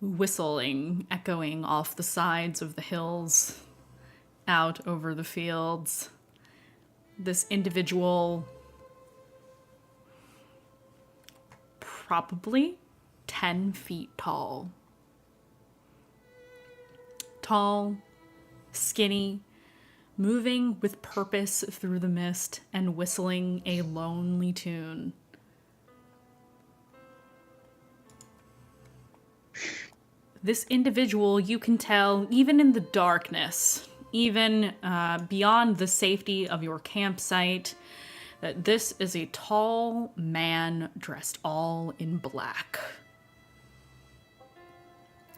whistling echoing off the sides of the hills, out over the fields. This individual, probably 10 feet tall. Tall, skinny, moving with purpose through the mist and whistling a lonely tune. This individual, you can tell, even in the darkness, even beyond the safety of your campsite, that this is a tall man dressed all in black.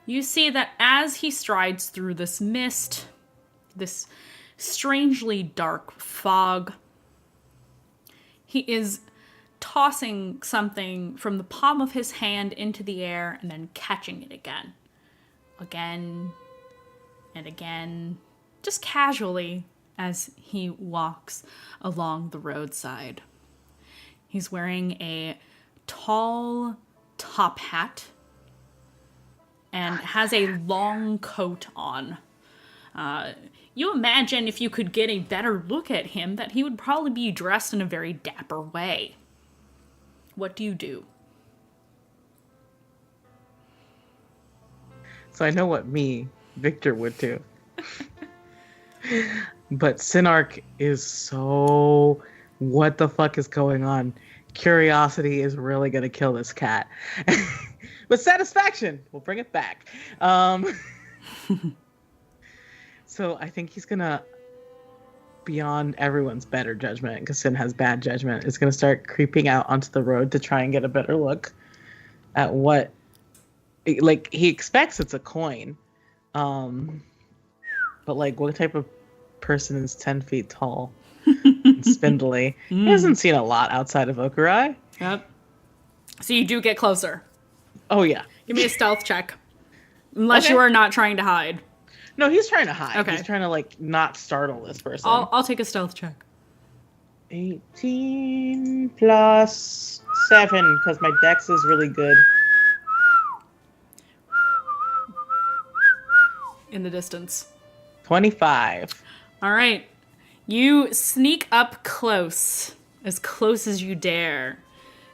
You see that as he strides through this mist, this strangely dark fog, he is tossing something from the palm of his hand into the air and then catching it again. Again and again, just casually as he walks along the roadside. He's wearing a tall top hat and has a long coat on. You imagine if you could get a better look at him that he would probably be dressed in a very dapper way. What do you do? So I know what Victor would do. But Sinark is so... What the fuck is going on? curiosity is really gonna kill this cat. But satisfaction will bring it back. So I think he's gonna, beyond everyone's better judgment, because Sin has bad judgment, is gonna start creeping out onto the road to try and get a better look at what, like, he expects it's a coin. But like, what type of person is 10 feet tall and spindly? He hasn't seen a lot outside of Okurai. Yep. So you do get closer. Oh yeah. Give me a stealth check. Unless Okay. you are not trying to hide. No, he's trying to hide. Okay. He's trying to like not startle this person. I'll take a stealth check. 18 plus 7, because my dex is really good. In the distance. 25. All right. You sneak up close as you dare,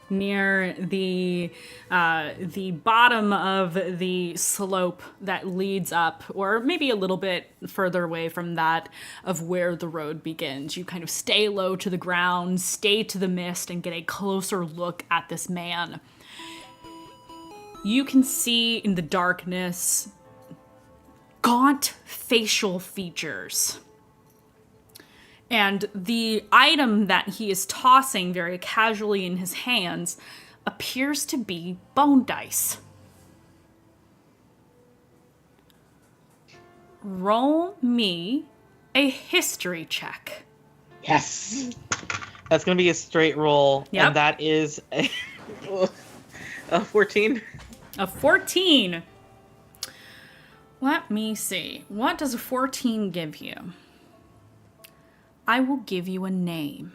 near the bottom of the slope that leads up, or maybe a little bit further away from that of where the road begins. You kind of stay low to the ground, stay to the mist, and get a closer look at this man. You can see in the darkness gaunt facial features. And the item that he is tossing very casually in his hands appears to be bone dice. Roll me a history check. Yes. That's going to be a straight roll. Yep. And that is a 14. A 14. Let me see. What does a 14 give you? I will give you a name.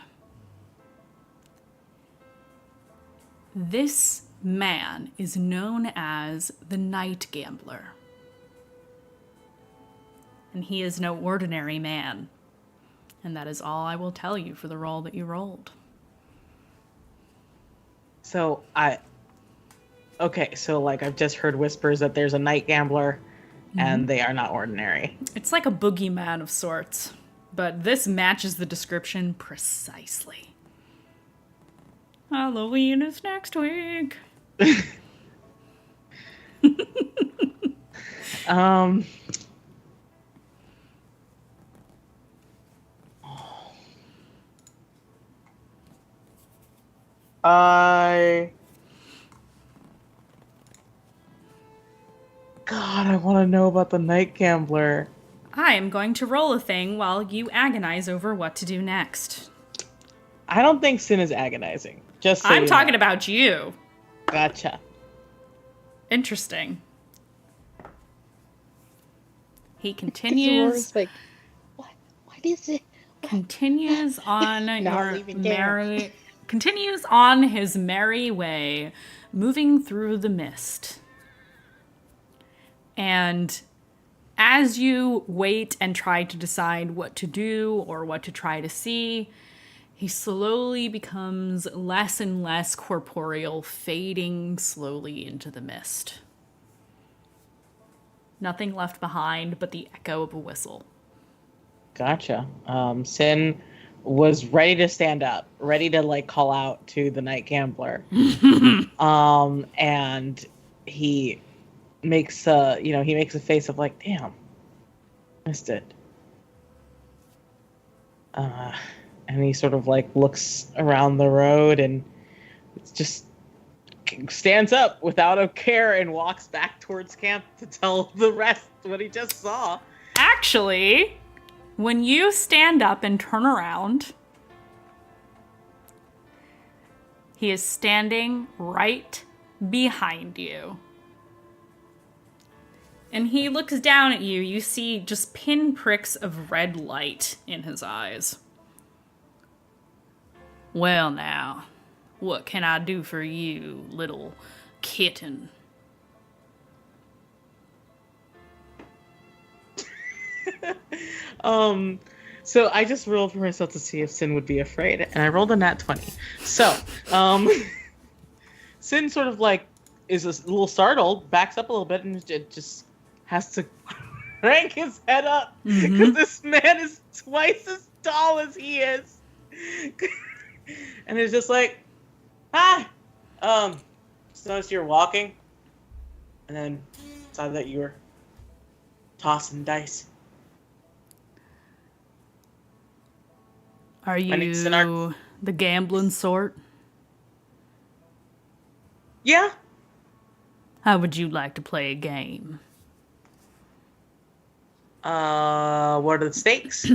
This man is known as the Night Gambler. And he is no ordinary man. And that is all I will tell you for the roll that you rolled. So okay, so like I've just heard whispers that there's a night gambler and they are not ordinary. It's like a boogeyman of sorts, but this matches the description precisely. Halloween is next week. God, I want to know about the night gambler. I am going to roll a thing while you agonize over what to do next. I don't think Sin is agonizing. Just so I'm you talking know. about you. Gotcha. Interesting. He Aurora's continues like, what is it? continues on Not leaving town. continues on his merry way, moving through the mist. And as you wait and try to decide what to do or what to try to see, he slowly becomes less and less corporeal, fading slowly into the mist. Nothing left behind but the echo of a whistle. Gotcha. Sin was ready to stand up, ready to like call out to the night gambler. And he makes a face of like, damn, missed it. And he sort of like looks around the road and just stands up without a care and walks back towards camp to tell the rest what he just saw. Actually, when you stand up and turn around, he is standing right behind you. And he looks down at you. You see just pinpricks of red light in his eyes. Well now, what can I do for you, little kitten? So I just rolled for myself to see if Sin would be afraid, and I rolled a nat 20. So, Sin sort of like is a little startled, backs up a little bit, and it just has to crank his head up because this man is twice as tall as he is. And it's just like, Hi! Just noticed you were walking, and then saw that you were tossing dice. Are My name's Sinark. you the gambling sort? Yeah? How would you like to play a game? What are the stakes?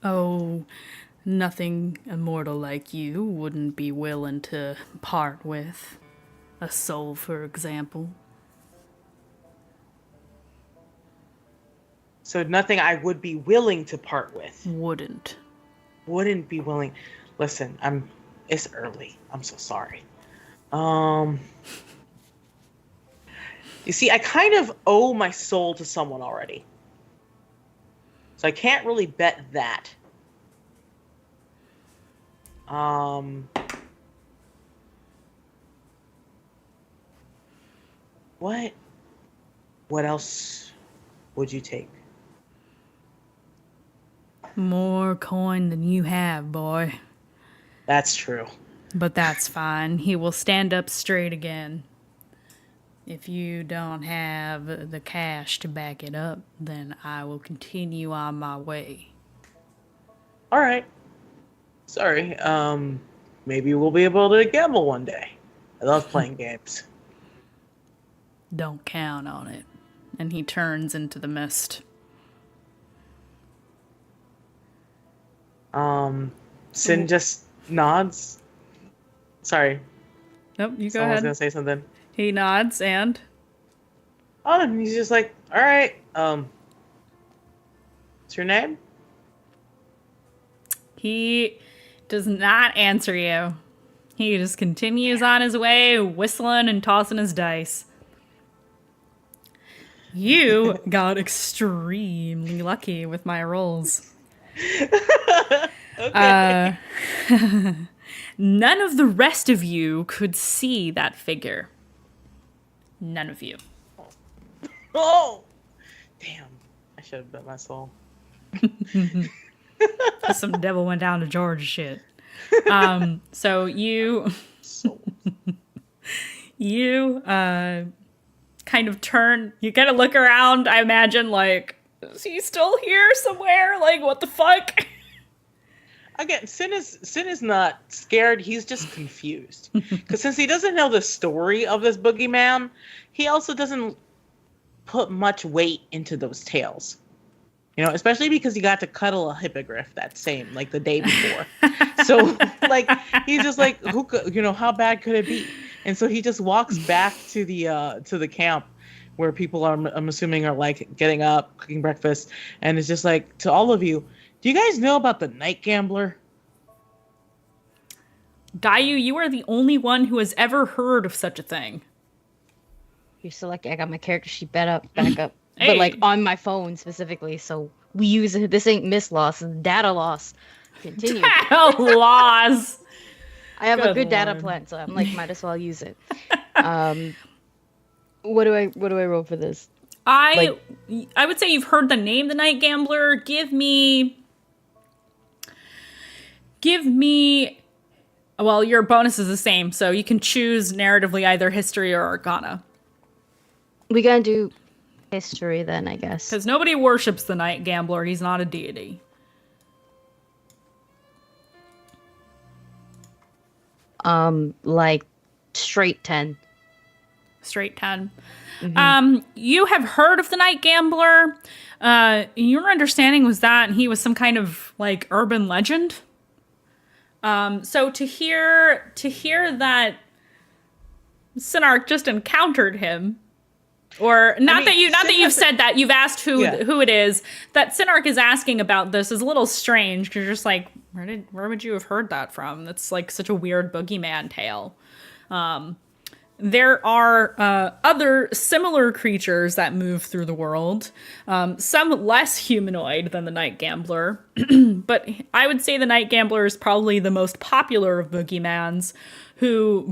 Oh, nothing immortal like you wouldn't be willing to part with. A soul, for example. So nothing I would be willing to part with. Wouldn't. Wouldn't be willing. Listen, it's early. I'm so sorry. You see, I kind of owe my soul to someone already. So I can't really bet that. What else would you take? More coin than you have, boy. That's true. But that's fine. He will stand up straight again. If you don't have the cash to back it up, then I will continue on my way. All right. Sorry. Maybe we'll be able to gamble one day. I love playing games. Don't count on it. And he turns into the mist. Sin just nods. Sorry. Nope, you go Someone was ahead. gonna say something. He nods and... Oh, and he's just like, all right. What's your name? He does not answer you. He just continues on his way, whistling and tossing his dice. You got extremely lucky with my rolls. Okay. None of the rest of you could see that figure. None of you. Oh, damn! I should have bet my soul. Some devil went down to Georgia shit. So you kind of turn. You kind of look around. I imagine, like, is he still here somewhere? Like, what the fuck? Again, Sin is not scared. He's just confused because since he doesn't know the story of this boogeyman, he also doesn't put much weight into those tales. You know, especially because he got to cuddle a hippogriff like the day before. So, like, he's just like, how bad could it be? And so he just walks back to the camp where people are, I'm assuming, are like getting up, cooking breakfast, and it's just like, to all of you, do you guys know about the night gambler? Dayu, you are the only one who has ever heard of such a thing. You're so lucky I got my character sheet back up. Hey. But like on my phone specifically, so we use it. This ain't Mistlost, it's data loss. Continue. Data loss. I have a Good good data Lord. plan, so I'm like, might as well use it. What do I roll for this? I would say you've heard the name the Night Gambler. Give me well, your bonus is the same, so you can choose narratively either history or arcana. We gotta do history then, I guess. Because nobody worships the Night Gambler. He's not a deity. Like straight 10. Straight 10. You have heard of the Night Gambler. Your understanding was that he was some kind of like urban legend. So to hear that Sinark just encountered him, or not that you've said that, you've asked who it is. That Sinark is asking about this is a little strange because you're just like, where would you have heard that from? That's like such a weird boogeyman tale. There are other similar creatures that move through the world, some less humanoid than the Night Gambler, but I would say the Night Gambler is probably the most popular of boogeymen, who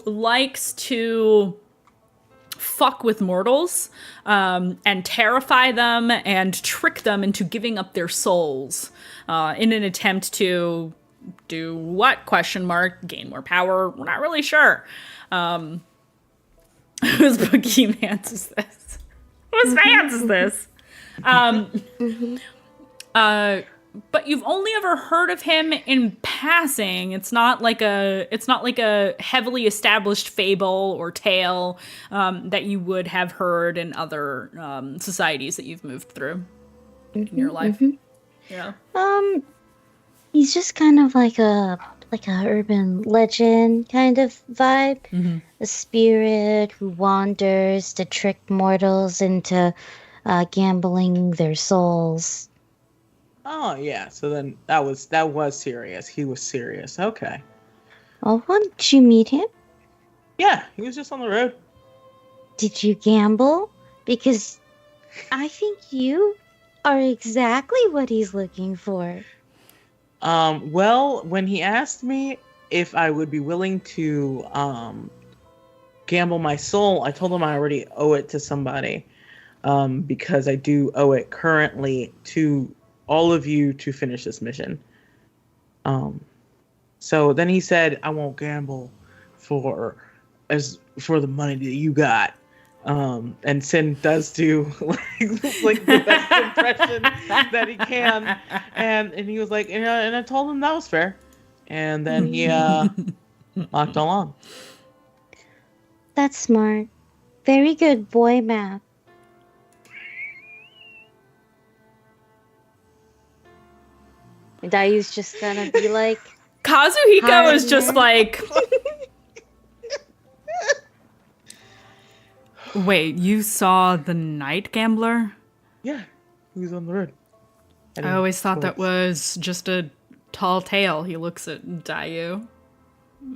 likes to fuck with mortals and terrify them and trick them into giving up their souls in an attempt to Do what? Question mark. Gain more power. We're not really sure. Whose Boogeyman's is this? Whose Vance is this? But you've only ever heard of him in passing. It's not like a heavily established fable or tale that you would have heard in other societies that you've moved through in your life. Yeah. He's just kind of like a urban legend kind of vibe. A spirit who wanders to trick mortals into gambling their souls. Oh yeah, so then that was serious. He was serious. Okay. Oh, did you meet him? Yeah, he was just on the road. Did you gamble? Because I think you are exactly what he's looking for. Well, when he asked me if I would be willing to gamble my soul, I told him I already owe it to somebody. Because I do owe it currently to all of you to finish this mission. So then he said, I won't gamble for the money that you got. And Sin does do like the best impression that he can. And he was like, and I told him that was fair. And then he locked along. That's smart. Very good boy math. Dayu's just gonna be like, Kazuhiko is just like, wait, you saw the night gambler? Yeah, he was on the road. I always thought that was just a tall tale. He looks at Dayu.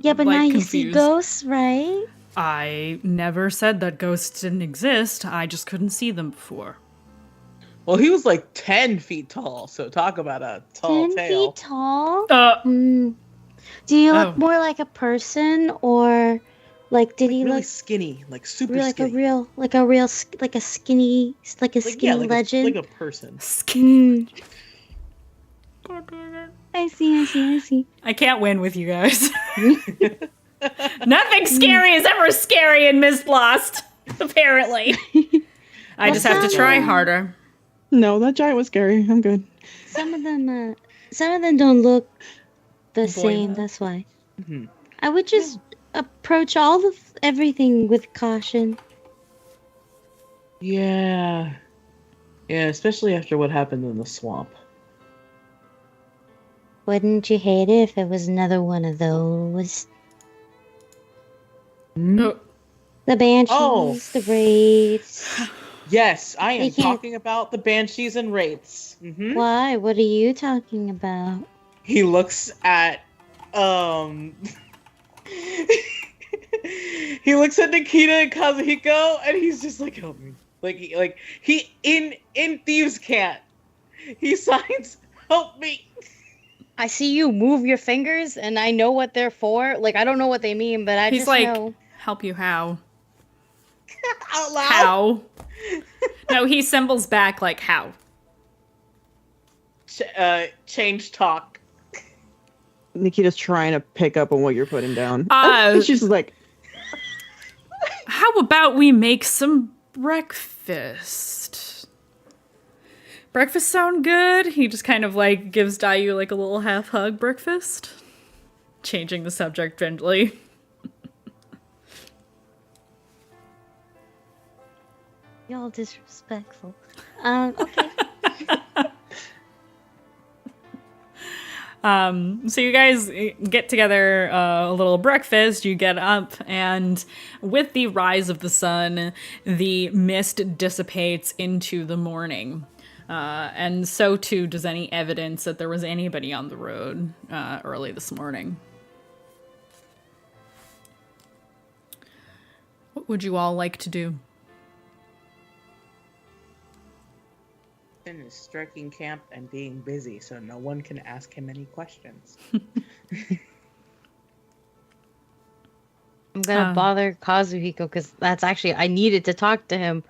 yeah, but like, now you confused. see ghosts, right? I never said that ghosts didn't exist. I just couldn't see them before. Well, he was like 10 feet tall, so talk about a tall 10 tale. feet tall? Uh, Do you look more like a person, or like did he really look skinny, like super like skinny. like a skinny legend? Like a person. Skinny. I see. I can't win with you guys. Nothing scary is ever scary in Mistlost, apparently. I just have to try harder. No, that giant was scary. I'm good. Some of them don't look the same. math. That's why. Mhm. I would just approach everything with caution. Yeah. Yeah, especially after what happened in the swamp. Wouldn't you hate it if it was another one of those? No. The banshees, Oh. the wraiths. Yes, I am They can't- talking about the banshees and wraiths. Mm-hmm. Why? What are you talking about? He looks at he looks at Nikita and Kazuhiko, and he's just like, help me. He in Thieves' Cant, he signs, help me. I see you move your fingers, and I know what they're for. Like, I don't know what they mean, but He's just like, know. help you how? Out loud. How? No, he symbols back like how. Change talk. Nikita's trying to pick up on what you're putting down. She's just like, How about we make some breakfast? Breakfast sound good? He just kind of like gives Dayu like a little half hug. Breakfast? Changing the subject gently. Y'all disrespectful. Okay. So you guys get together a little breakfast, you get up, and with the rise of the sun, the mist dissipates into the morning. And so too does any evidence that there was anybody on the road early this morning. What would you all like to do? In his striking camp and being busy, so no one can ask him any questions. I'm gonna bother Kazuhiko because that's actually I needed to talk to him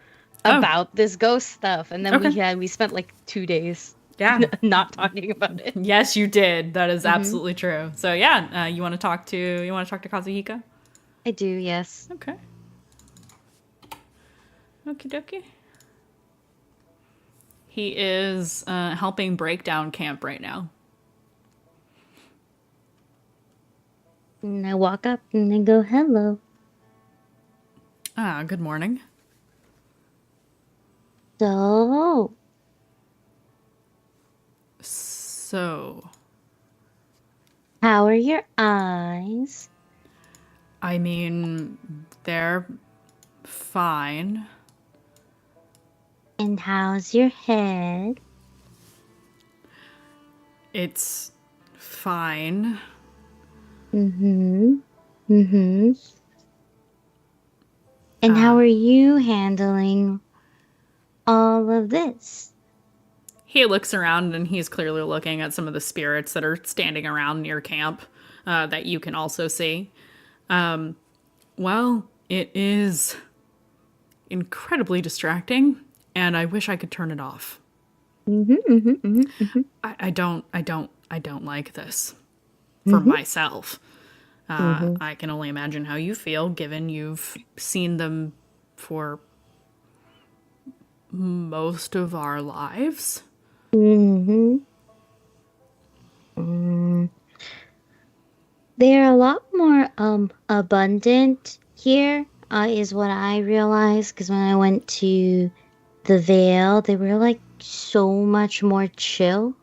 about this ghost stuff, and then we spent like 2 days. Yeah. not talking about it. Yes, you did. That is absolutely true. So yeah, you want to talk to Kazuhika? I do, yes. Okay. Okie dokie. He is helping break down camp right now. And I walk up and I go, hello. Good morning. So, how are your eyes? I mean, they're fine. And how's your head? It's fine. Mm-hmm. Mm-hmm. And how are you handling all of this? He looks around and he's clearly looking at some of the spirits that are standing around near camp that you can also see. Well, it is incredibly distracting, and I wish I could turn it off. I don't like this for myself. I can only imagine how you feel, given you've seen them for most of our lives. They're a lot more abundant here, is what I realized, because when I went to the Vale, they were like so much more chill.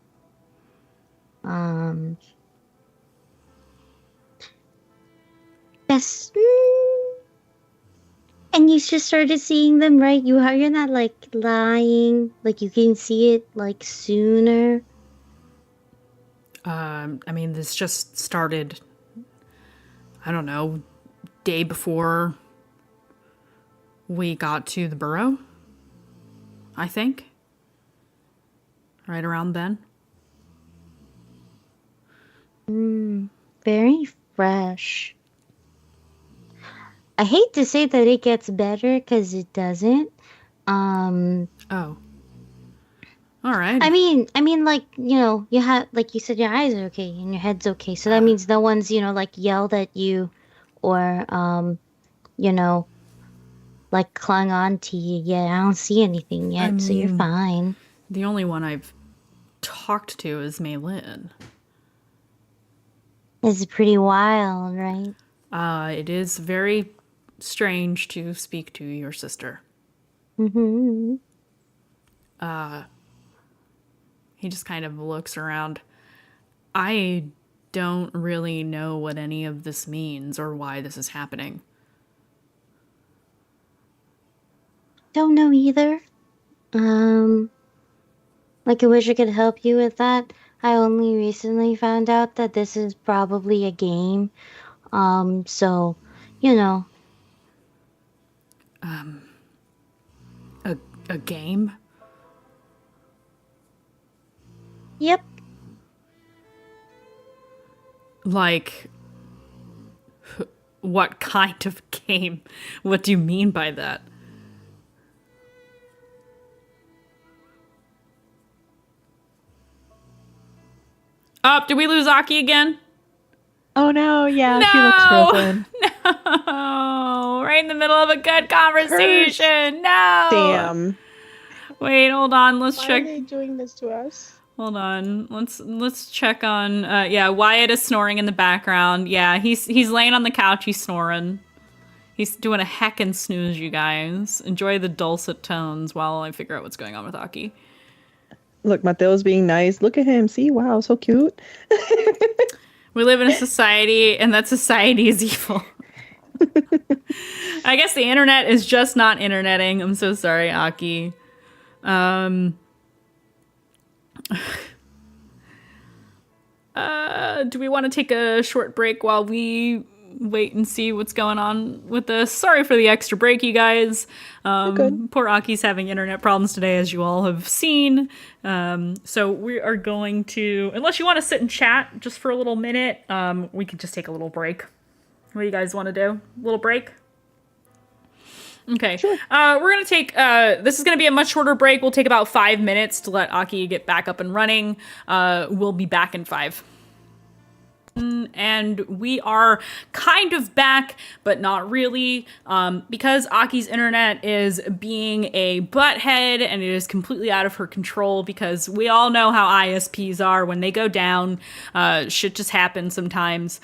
Yes. And you just started seeing them, right? You're not like lying, like you can see it like sooner. I mean, this just started, I don't know, day before we got to the burrow, I think. Right around then. Very fresh. I hate to say that it gets better, because it doesn't. Oh. All right. I mean, like, you have, like you said, your eyes are okay and your head's okay. So that means no one's, like yelled at you or, like clung on to you yet. I don't see anything yet, so you're fine. The only one I've talked to is Maylin. It's pretty wild, right? It is very strange to speak to your sister. He just kind of looks around. I don't really know what any of this means or why this is happening. Don't know either. Like, I wish I could help you with that. I only recently found out that this is probably a game. So, A game? Yep. Like, what kind of game? What do you mean by that? Oh, did we lose Aki again? Oh no, yeah, No! she looks frozen. No! Right in the middle of a good conversation. No! Damn. Wait, hold on. Let's Why check. are they doing this to us? Hold on. Let's check on. Yeah, Wyatt is snoring in the background. Yeah, he's laying on the couch. He's snoring. He's doing a heckin' snooze, you guys. Enjoy the dulcet tones while I figure out what's going on with Aki. Look, Mateo's being nice. Look at him. See, wow, so cute. We live in a society, and that society is evil. I guess the internet is just not interneting. I'm so sorry, Aki. Do we want to take a short break while we wait and see what's going on with this? Sorry for the extra break, you guys. Poor Aki's having internet problems today, as you all have seen. So we are going to, unless you want to sit and chat just for a little minute, we could just take a little break. What do you guys want to do? A little break? Okay. We're going to take, this is going to be a much shorter break. We'll take about 5 minutes to let Aki get back up and running. We'll be back in 5. And we are kind of back, but not really, because Aki's internet is being a butthead and it is completely out of her control, because we all know how ISPs are. When they go down, shit just happens sometimes.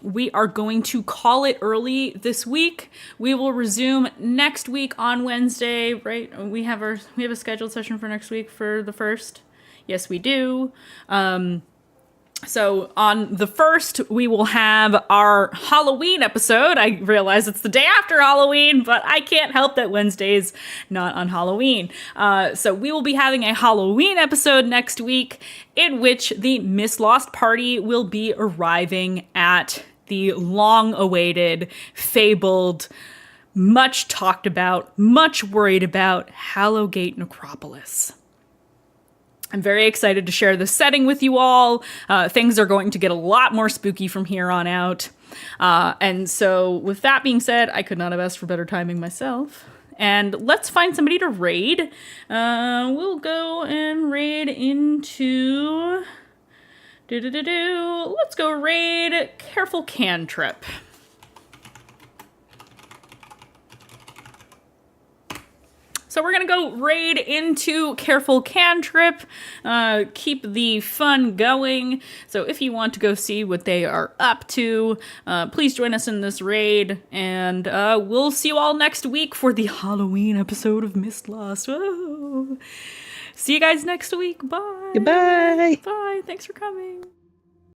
We are going to call it early this week. We will resume next week on Wednesday, right? We have a scheduled session for next week for the 1st. Yes, we do. So on the 1st, we will have our Halloween episode. I realize it's the day after Halloween, but I can't help that Wednesday's not on Halloween. So we will be having a Halloween episode next week in which the Mistlost party will be arriving at the long-awaited, fabled, much talked about, much worried about Hallowgate Necropolis. I'm very excited to share the setting with you all. Things are going to get a lot more spooky from here on out. And so with that being said, I could not have asked for better timing myself. And let's find somebody to raid. We'll go and raid into... Let's go raid Careful Cantrip. So we're going to go raid into Careful Cantrip, keep the fun going. So if you want to go see what they are up to, please join us in this raid. And we'll see you all next week for the Halloween episode of Mistlost. Whoa. See you guys next week. Bye. Goodbye. Bye. Thanks for coming.